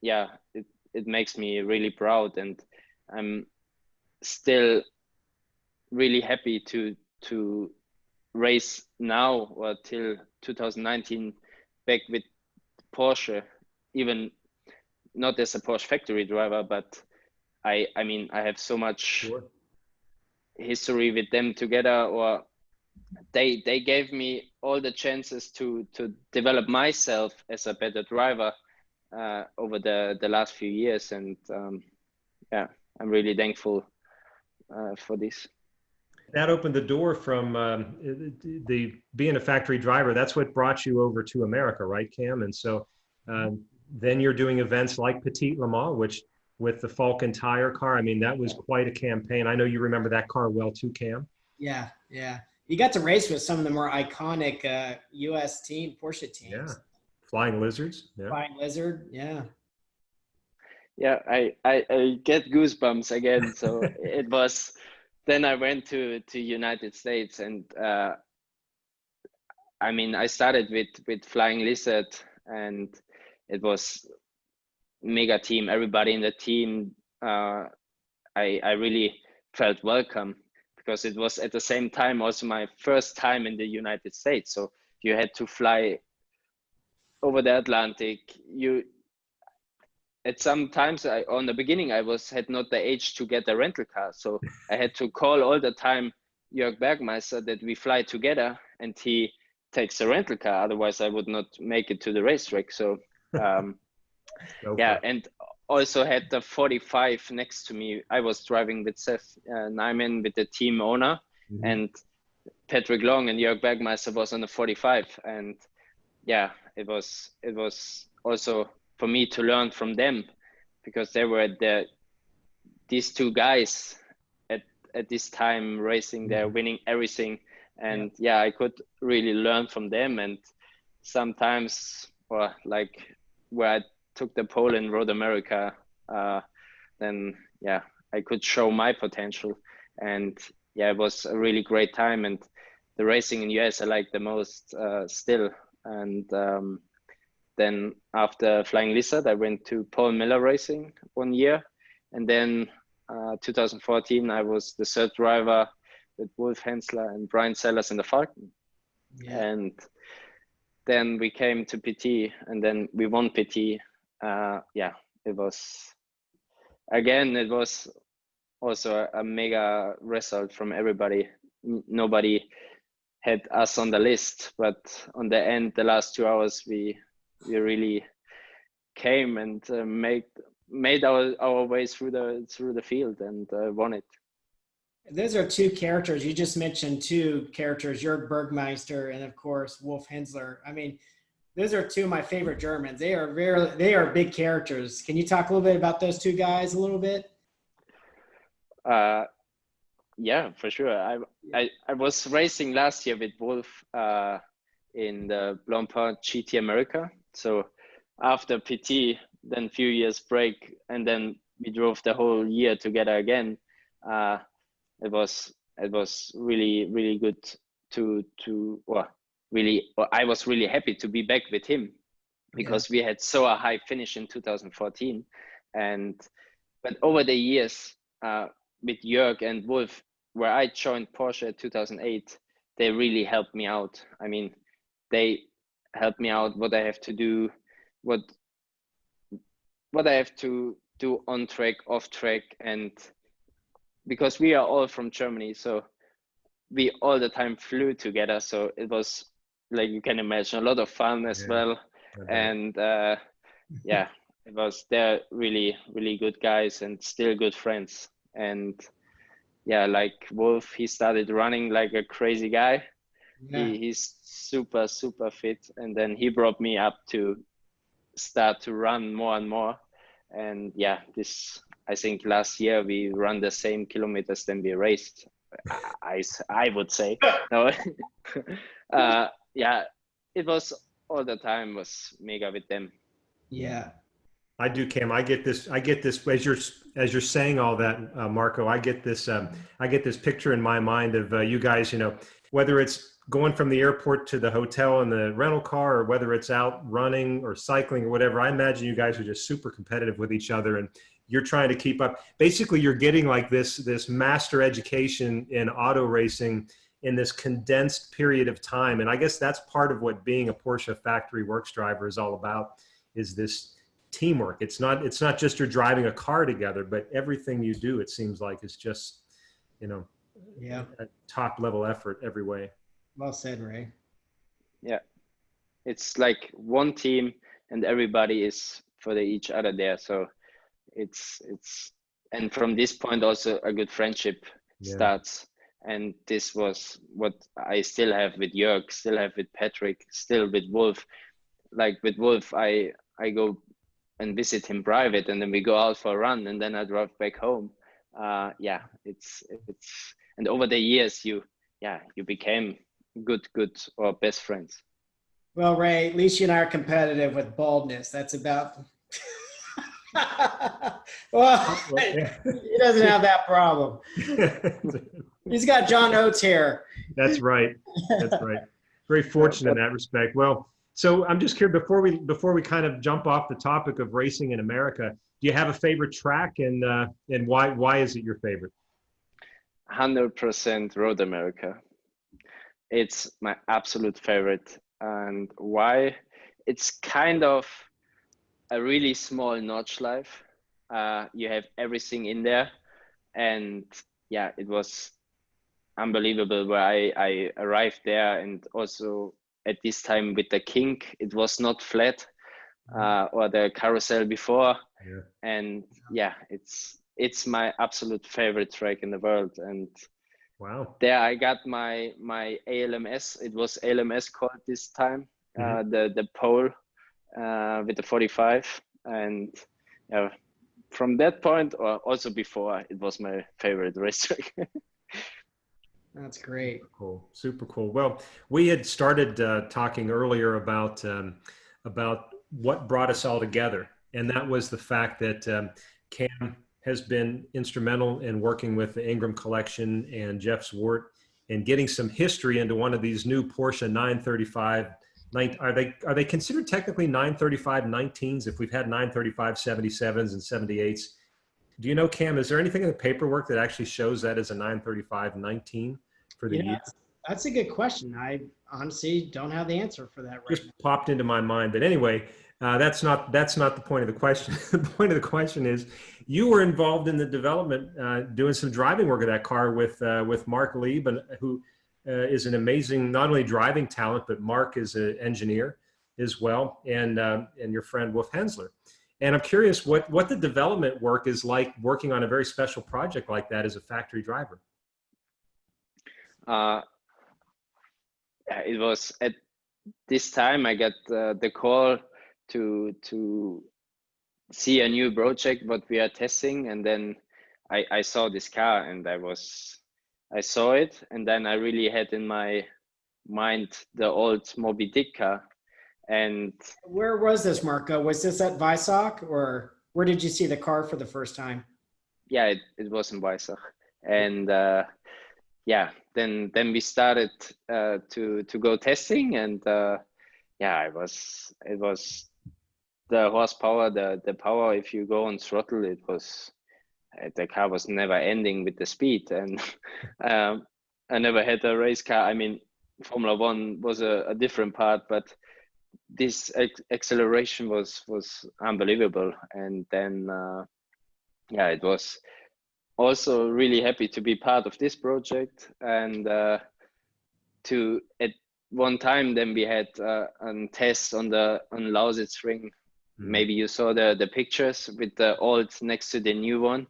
yeah, it makes me really proud. And I'm still really happy to race now, or till 2019, back with Porsche, even not as a Porsche factory driver, but I mean, I have so much history with them together, or they gave me all the chances to develop myself as a better driver over the last few years. And yeah, I'm really thankful for this. That opened the door from the being a factory driver. That's what brought you over to America, right, Cam? And so then you're doing events like Petit Le Mans, which with the Falcon tire car, I mean, that was quite a campaign. I know you remember that car well too, Cam. Yeah. You got to race with some of the more iconic U.S. Porsche teams. Yeah, Flying Lizards. Yeah. Flying Lizard, yeah. Yeah, I get goosebumps again. So it was. Then I went to United States, and I mean, I started with Flying Lizard, and it was mega team. Everybody in the team, I really felt welcome, because it was at the same time also my first time in the United States. So you had to fly over the Atlantic. at some times on the beginning I had not the age to get a rental car, so I had to call all the time Jörg Bergmeister that we fly together, and he takes a rental car. Otherwise, I would not make it to the racetrack. So yeah, and also had the 45 next to me. I was driving with Seth Nyman, with the team owner, and Patrick Long and Jörg Bergmeister was on the 45, and yeah, it was also for me to learn from them, because they were these two guys at this time racing. They're winning everything, and yeah, I could really learn from them. And sometimes, or like where I took the pole in Road America, then yeah, I could show my potential, and yeah, it was a really great time. And the racing in US I like the most still. And then after Flying Lizard, I went to Paul Miller Racing 1 year, and then 2014 I was the third driver with Wolf Henzler and Brian Sellers in the Falcon. And then we came to PT, and then we won PT. Yeah, it was also a mega result from everybody. Nobody had us on the list, but on the end, the last 2 hours, we really came and made our way through the field and won it. Those are two characters. You just mentioned two characters, Jörg Bergmeister and of course Wolf Henzler. I mean, those are two of my favorite Germans. They are big characters. Can you talk a little bit about those two guys a little bit? Yeah, for sure. I was racing last year with Wolf in the Blancpain GT America. So after PT, then a few years break, and then we drove the whole year together again. It was really good I was really happy to be back with him, because we had so a high finish in 2014. But over the years with Jörg and Wolf, where I joined Porsche in 2008, they really helped me out. I mean, they helped me out what I have to do, what I have to do on track, off track, and because we are all from Germany, so we all the time flew together. So it was, like you can imagine, a lot of fun as well. And yeah, they're really, really good guys and still good friends. And yeah, like Wolf, he started running like a crazy guy. He's super fit, and then he brought me up to start to run more and more. And yeah, I think last year we ran the same kilometers than we raced. I would say. No. Yeah, it was all the time was mega with them. Yeah, I do, Cam. I get this as you're saying all that, Marco. I get this picture in my mind of you guys. You know, whether it's going from the airport to the hotel in the rental car, or whether it's out running or cycling or whatever. I imagine you guys are just super competitive with each other, and you're trying to keep up. Basically, you're getting like this master education in auto racing in this condensed period of time. And I guess that's part of what being a Porsche factory works driver is all about, is this teamwork. It's not just you're driving a car together, but everything you do, it seems like, is just, you know, a top level effort every way. Well said, Ray. Yeah, it's like one team and everybody is for each other there. So it's and from this point also a good friendship starts. And this was what I still have with Jörg, still have with Patrick, still with Wolf. Like with Wolf, I go and visit him private, and then we go out for a run, and then I drive back home. Yeah, it's and over the years you became good or best friends. Well, Ray, at least you and I are competitive with baldness. That's about. Well, he doesn't have that problem. He's got John Oates hair. That's right. That's right. Very fortunate in that respect. Well, so I'm just curious, before we kind of jump off the topic of racing in America, do you have a favorite track, and why is it your favorite? 100% Road America. It's my absolute favorite. And why? It's kind of a really small notch life. You have everything in there, and yeah, it was unbelievable where I arrived there. And also at this time with the kink, it was not flat, or the carousel before. Yeah. And yeah, it's my absolute favorite track in the world. And Wow. there I got my ALMS. It was ALMS called this time, the pole with the 45. And yeah, from that point, or also before, it was my favorite race track. That's great. Cool. Super cool. Well, we had started talking earlier about what brought us all together. And that was the fact that Cam has been instrumental in working with the Ingram collection and Jeff Zwart and getting some history into one of these new Porsche 935. Are they considered technically 935 19s if we've had 935 77s and 78s? Do you know, Cam, is there anything in the paperwork that actually shows that as a 935 19 for the year? That's a good question. I honestly don't have the answer for that right Just now. popped into my mind. But anyway, that's not the point of the question. The point of the question is you were involved in the development, doing some driving work of that car with Marc Lieb, who is an amazing, not only driving talent, but Marc is an engineer as well, and your friend Wolf Henzler. And I'm curious what the development work is like working on a very special project like that as a factory driver. It was at this time I got the call to see a new project what we are testing, and then I saw this car and I saw it, and then I really had in my mind the old Moby Dick car. And where was this, Marco? Was this at Weissach, or where did you see the car for the first time? Yeah, it was in Weissach. And yeah, then we started to go testing, and yeah, it was the horsepower, the power. If you go on throttle, it was the car was never ending with the speed. And I never had a race car. I mean, Formula One was a different part, but this acceleration was unbelievable. And then yeah, it was also really happy to be part of this project. And to at one time then we had a test on Lausitz ring. Maybe you saw the pictures with the old next to the new one.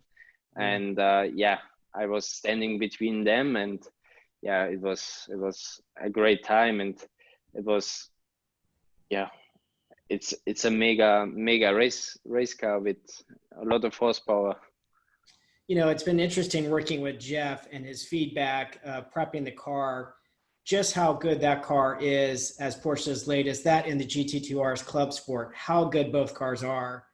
And yeah, I was standing between them, and yeah, it was a great time. And it was, yeah, it's a mega race car with a lot of horsepower. You know, it's been interesting working with Jeff and his feedback, prepping the car, just how good that car is as Porsche's latest, that in the GT3R's Club Sport, how good both cars are.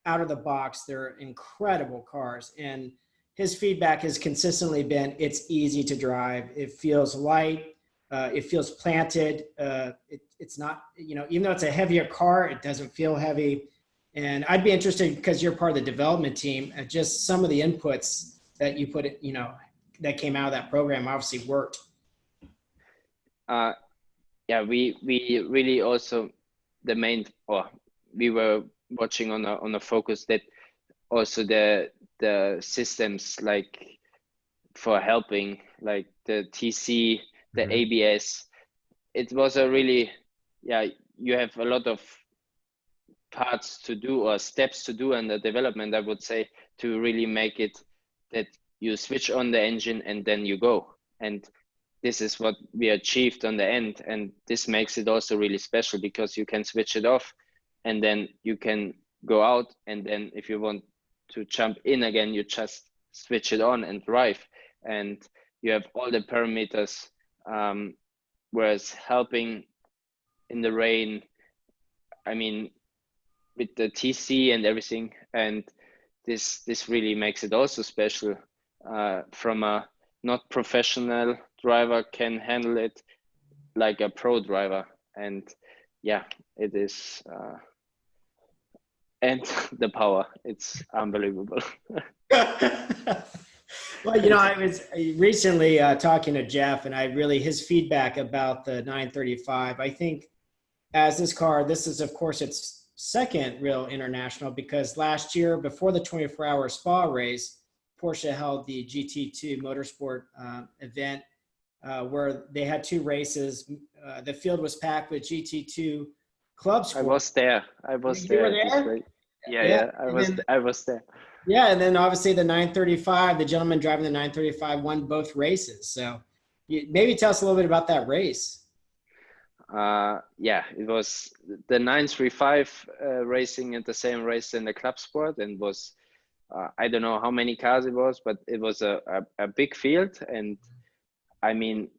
Out of the box, they're incredible cars. And his feedback has consistently been, it's easy to drive. It feels light. It feels planted. It's not, you know, even though it's a heavier car, it doesn't feel heavy. And I'd be interested, because you're part of the development team, at just some of the inputs that you put, you know, that came out of that program obviously worked. Yeah, we really also we were watching on a focus that also the systems like for helping, like the TC, the ABS, it was a really, yeah, you have a lot of parts to do or steps to do in the development, I would say, to really make it that you switch on the engine and then you go. And this is what we achieved on the end. And this makes it also really special, because you can switch it off and then you can go out. And then if you want to jump in again, you just switch it on and drive. And you have all the parameters, whereas helping in the rain, I mean, with the TC and everything. And this really makes it also special. From a not professional driver can handle it like a pro driver. And yeah, it is, and the power, it's unbelievable. Well, you know, I was recently talking to Jeff, and his feedback about the 935, I think as this car, this is, of course, its second real international, because last year, before the 24-hour Spa race, Porsche held the GT2 Motorsport event where they had 2 races. The field was packed with GT2 Club Sport. I was there. I was there. You were there? Yeah. I was there. Yeah, and then obviously the 935, the gentleman driving the 935 won both races. So maybe tell us a little bit about that race. Yeah, it was the 935 racing in the same race in the club sport, and was I don't know how many cars it was, but it was a big field. And I mean,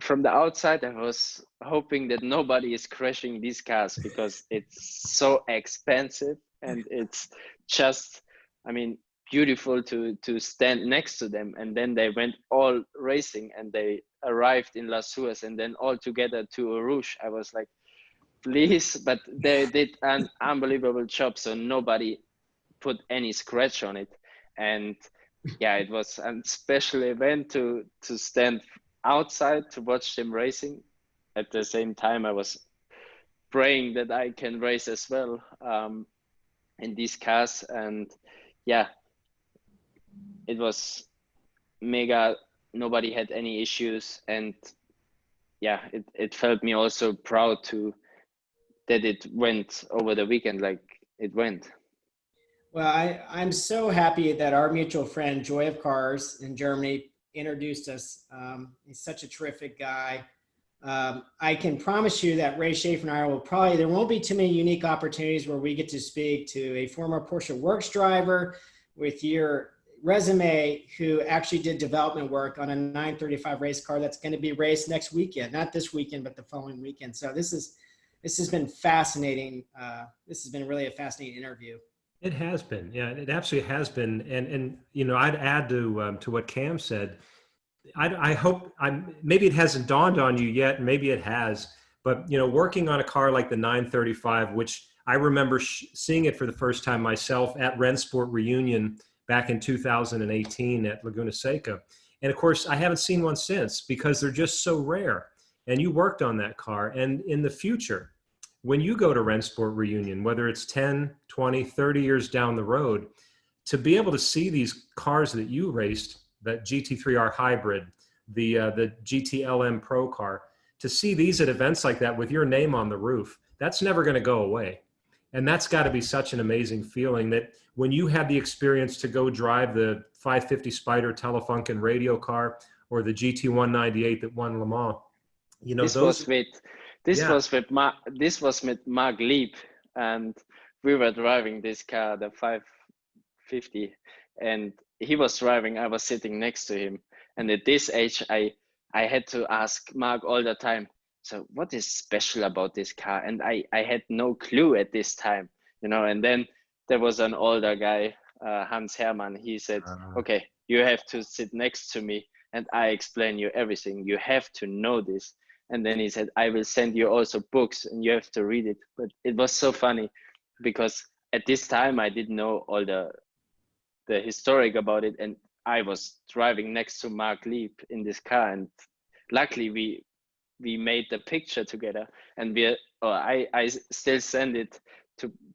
from the outside, I was hoping that nobody is crashing these cars, because it's so expensive, and it's just, I mean, beautiful to stand next to them. And then they went all racing, and they arrived in La Suez, and then all together to Eau Rouge. I was like, please, but they did an unbelievable job, so nobody put any scratch on it. And yeah, it was a special event to stand outside to watch them racing. At the same time, I was praying that I can race as well in these cars. And yeah, it was mega. Nobody had any issues, and yeah, it felt me also proud that it went over the weekend like it went. Well, I'm so happy that our mutual friend Joy of Cars in Germany introduced us. He's such a terrific guy. I can promise you that Ray Schaefer and I there won't be too many unique opportunities where we get to speak to a former Porsche Works driver with your resume, who actually did development work on a 935 race car that's going to be raced next weekend, not this weekend, but the following weekend. So this has been fascinating. This has been really a fascinating interview. It has been. Yeah, it absolutely has been. And you know, I'd add to what Cam said. I hope maybe it hasn't dawned on you yet, maybe it has, but you know, working on a car like the 935, which I remember seeing it for the first time myself at Rennsport Reunion back in 2018 at Laguna Seca. And of course, I haven't seen one since, because they're just so rare. And you worked on that car. And in the future, when you go to Rennsport Reunion, whether it's 10, 20, 30 years down the road, to be able to see these cars that you raced, that GT3R Hybrid, the GTLM Pro car, to see these at events like that with your name on the roof, that's never going to go away. And that's got to be such an amazing feeling, that when you had the experience to go drive the 550 Spider Telefunken radio car, or the GT198 that won Le Mans, you know, this was with Marc Lieb, and we were driving this car, the 550, and he was driving, I was sitting next to him. And at this age, I had to ask Marc all the time, so what is special about this car? And I had no clue at this time, you know. And then there was an older guy, Hans Hermann. He said, okay, you have to sit next to me and I explain you everything. You have to know this. And then he said, I will send you also books and you have to read it. But it was so funny, because at this time I didn't know all the historic about it. And I was driving next to Marc Lieb in this car. And luckily we made the picture together, and I still send it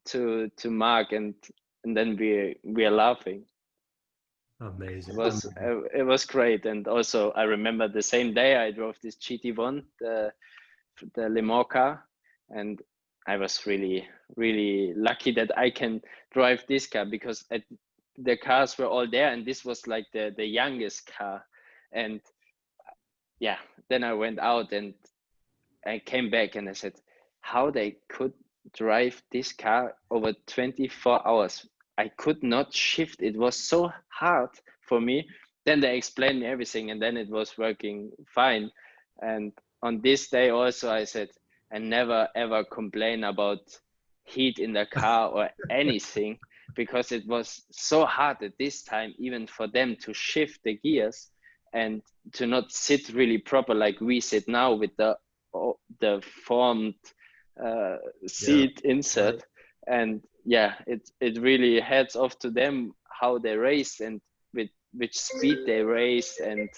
to Marc, and then we are laughing. Amazing. It was great. And also I remember the same day I drove this GT1, the Le Mans car, and I was really, really lucky that I can drive this car, because the cars were all there, and this was like the youngest car. And yeah, then I went out and I came back and I said, how they could drive this car over 24 hours. I could not shift. It was so hard for me. Then they explained me everything, and then it was working fine. And on this day also, I said, I never ever complain about heat in the car or anything, because it was so hard at this time, even for them to shift the gears and to not sit really proper like we sit now with the formed seat insert. Right. And yeah, it really heads off to them how they race and with which speed they race. And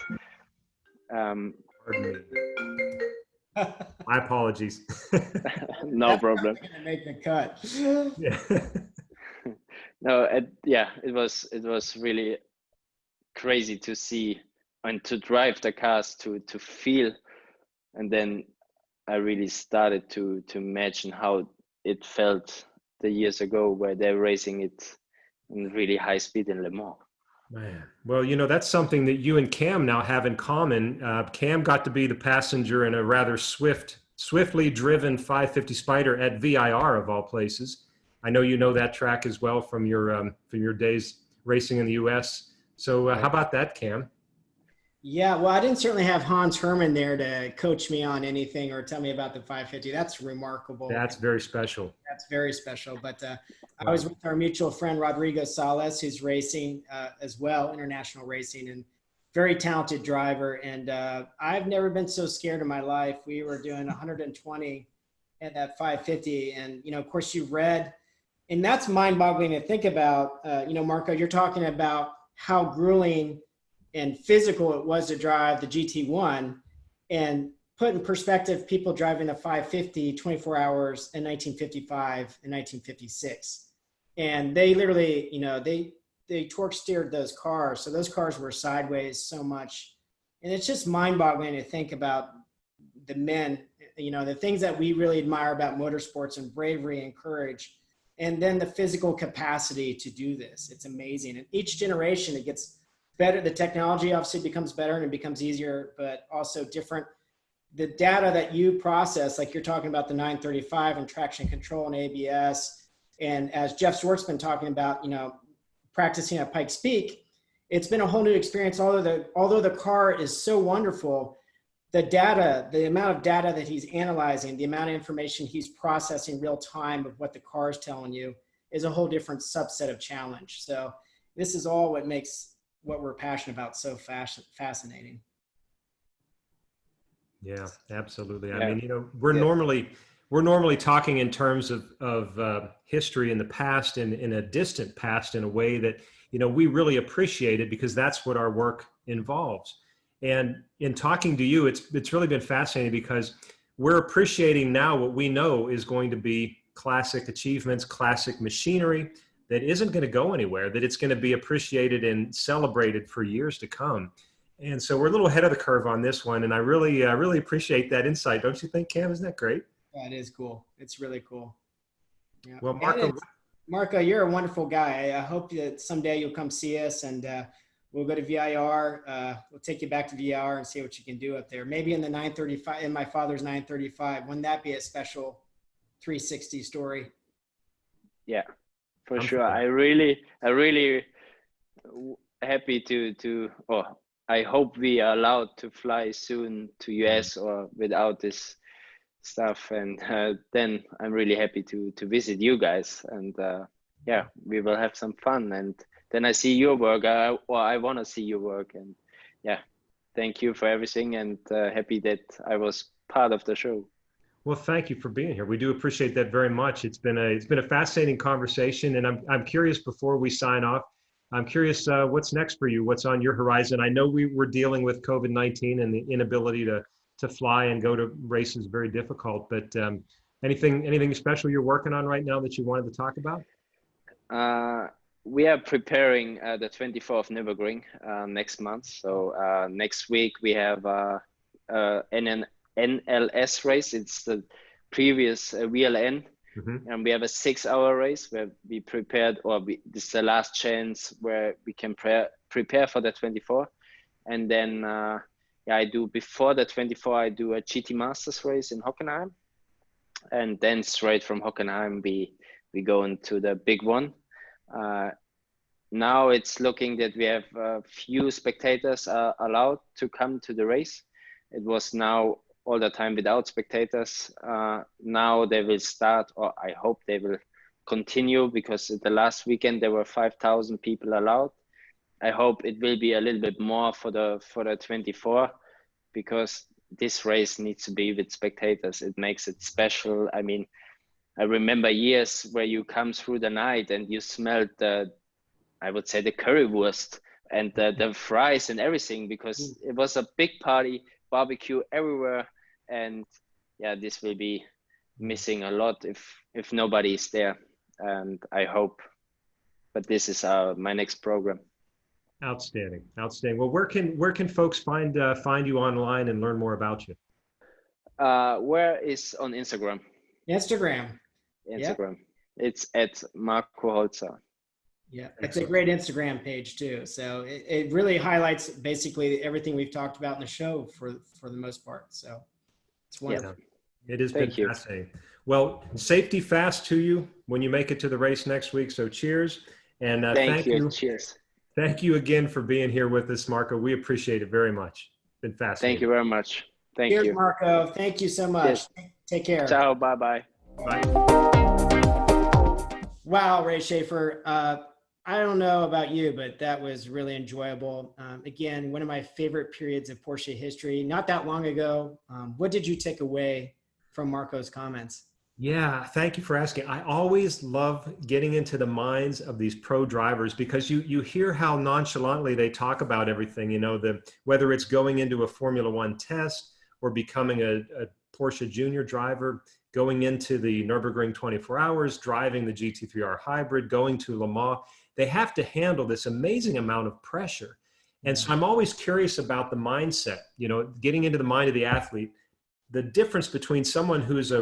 My apologies. No problem. That's gonna make the cut. Yeah. No, it was really crazy to see and to drive the cars, to feel, and then I really started to imagine how it felt the years ago where they're racing it in really high speed in Le Mans. Man, well, you know, that's something that you and Cam now have in common. Cam got to be the passenger in a rather swiftly driven 550 Spider at VIR of all places. I know you know that track as well from your days racing in the U.S. So how about that, Cam? Yeah, well, I didn't certainly have Hans Herman there to coach me on anything or tell me about the 550. That's remarkable. That's very special. That's very special. But I was with our mutual friend, Rodrigo Salas, who's racing as well, international racing, and very talented driver. And I've never been so scared in my life. We were doing 120 at that 550. And, you know, of course, you read, and that's mind-boggling to think about. You know, Marco, you're talking about how grueling and physical it was to drive the GT1, and put in perspective people driving a 550 24 hours in 1955 and 1956. And they literally, you know, they torque steered those cars. So those cars were sideways so much. And it's just mind-boggling to think about the men, you know, the things that we really admire about motorsports, and bravery and courage, and then the physical capacity to do this. It's amazing. And each generation, it gets better. The technology obviously becomes better and it becomes easier, but also different. The data that you process, like you're talking about the 935 and traction control and ABS, and as Jeff Swart's been talking about, you know, practicing at Pikes Peak, it's been a whole new experience. Although the car is so wonderful, the data, the amount of data that he's analyzing, the amount of information he's processing real time of what the car is telling you, is a whole different subset of challenge. So this is all what makes what we're passionate about so fascinating. Yeah, absolutely. Yeah. I mean, you know, we're normally talking in terms of history in the past and in a distant past, in a way that, you know, we really appreciate it because that's what our work involves. And in talking to you, it's really been fascinating because we're appreciating now what we know is going to be classic achievements, classic machinery that isn't going to go anywhere, that it's going to be appreciated and celebrated for years to come. And so we're a little ahead of the curve on this one. And I really appreciate that insight. Don't you think, Cam? Isn't that great? Yeah, it is cool. It's really cool. Yeah. Well, Marco, you're a wonderful guy. I hope that someday you'll come see us, and we'll go to VIR. We'll take you back to VIR and see what you can do up there. Maybe in the 935, in my father's 935. Wouldn't that be a special 360 story? Yeah, for sure. I really happy to I hope we are allowed to fly soon to US or without this stuff, and then I'm really happy to visit you guys, and yeah, we will have some fun, and then I see your work, or I want to see your work, and yeah, thank you for everything, and happy that I was part of the show. Well, thank you for being here. We do appreciate that very much. It's been a fascinating conversation, and I'm curious, before we sign off, I'm curious what's next for you. What's on your horizon? I know we were dealing with COVID-19 and the inability to fly and go to races, very difficult. But anything special you're working on right now that you wanted to talk about? We are preparing the 24th Nürburgring next month. So next week we have an NLS race. It's the previous VLN. Mm-hmm. And we have a 6-hour race where we prepared, this is the last chance where we can prepare for the 24. And then I do, before the 24, I do a GT Masters race in Hockenheim. And then straight from Hockenheim, we go into the big one. Now it's looking that we have a few spectators allowed to come to the race. It was now all the time without spectators. Now they will start, or I hope they will continue, because the last weekend there were 5,000 people allowed. I hope it will be a little bit more for the 24, because this race needs to be with spectators. It makes it special. I mean, I remember years where you come through the night and you smelled I would say the currywurst and the fries and everything, because it was a big party, barbecue everywhere. And yeah, this will be missing a lot if nobody is there. And I hope, but this is my next program. Outstanding, outstanding. Well, where can folks find you online and learn more about you? Where is on Instagram? Instagram. Yep. It's at Marco Holzer. Yeah, it's a great Instagram page too. So it really highlights basically everything we've talked about in the show for the most part. So it's wonderful. Yeah. It has been fascinating. Well, safety fast to you when you make it to the race next week. So cheers. And thank you. Cheers. Thank you again for being here with us, Marco. We appreciate it very much. It's been fascinating. Thank you very much. Thank Cheers, you. Marco. Thank you so much. Cheers. Take care. Ciao. Bye-bye. Bye. Wow, Ray Schaefer. I don't know about you, but that was really enjoyable. Again, one of my favorite periods of Porsche history, not that long ago. What did you take away from Marco's comments? Yeah, thank you for asking. I always love getting into the minds of these pro drivers because you hear how nonchalantly they talk about everything, whether it's going into a Formula One test or becoming a Porsche junior driver, going into the Nürburgring 24 hours, driving the GT3R Hybrid, going to Le Mans. They have to handle this amazing amount of pressure. And so I'm always curious about the mindset, getting into the mind of the athlete, the difference between someone who's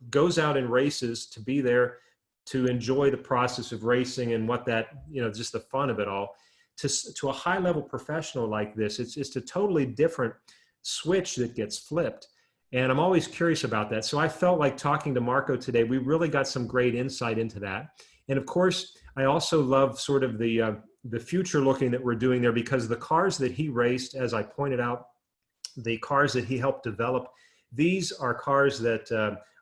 goes out and races to be there to enjoy the process of racing and what that, just the fun of it all, to a high level professional like this. It's just a totally different switch that gets flipped. And I'm always curious about that. So I felt like talking to Marco today, we really got some great insight into that. And of course, I also love sort of the future looking that we're doing there, because the cars that he raced, as I pointed out, the cars that he helped develop, these are cars that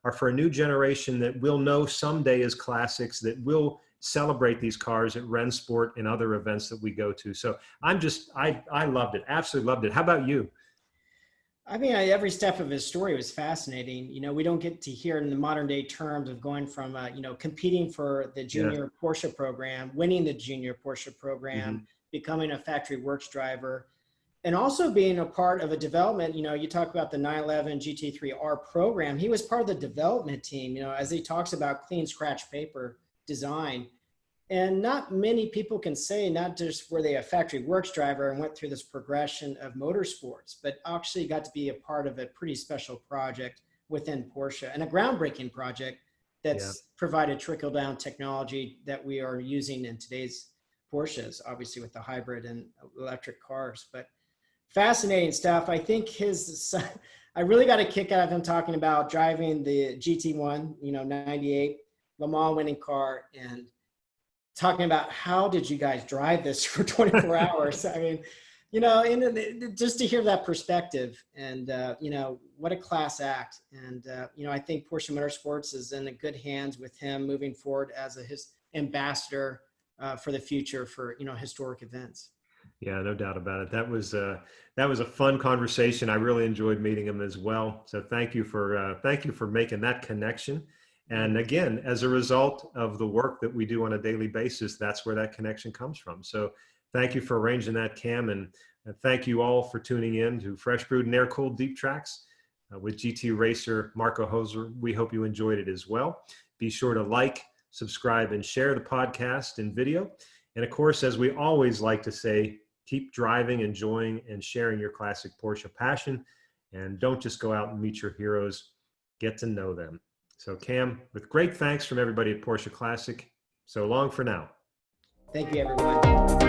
are for a new generation that we'll know someday as classics, that will celebrate these cars at Rennsport and other events that we go to. So I loved it. Absolutely loved it. How about you? I mean, every step of his story was fascinating. We don't get to hear in the modern day terms of going from, competing for the junior Porsche program, winning the junior Porsche program, becoming a factory works driver, and also being a part of a development. You talk about the 911 GT3R program. He was part of the development team, as he talks about clean scratch paper design. And not many people can say, not just were they a factory works driver and went through this progression of motorsports, but actually got to be a part of a pretty special project within Porsche, and a groundbreaking project that's provided trickle-down technology that we are using in today's Porsches, obviously with the hybrid and electric cars. But fascinating stuff. I think I really got a kick out of him talking about driving the GT1, 98 Le Mans winning car, and talking about how did you guys drive this for 24 hours? I mean, just to hear that perspective, and, what a class act. And, I think Porsche Motorsports is in good hands with him moving forward as his ambassador for the future for, historic events. Yeah, no doubt about it. That was a fun conversation. I really enjoyed meeting him as well. So thank you for making that connection. And again, as a result of the work that we do on a daily basis, that's where that connection comes from. So thank you for arranging that, Cam. And thank you all for tuning in to Fresh Brewed and Air-Cooled Deep Tracks with GT racer Marco Holzer. We hope you enjoyed it as well. Be sure to like, subscribe, and share the podcast and video. And of course, as we always like to say, keep driving, enjoying, and sharing your classic Porsche passion. And don't just go out and meet your heroes, get to know them. So Cam, with great thanks from everybody at Porsche Classic, so long for now. Thank you, everyone.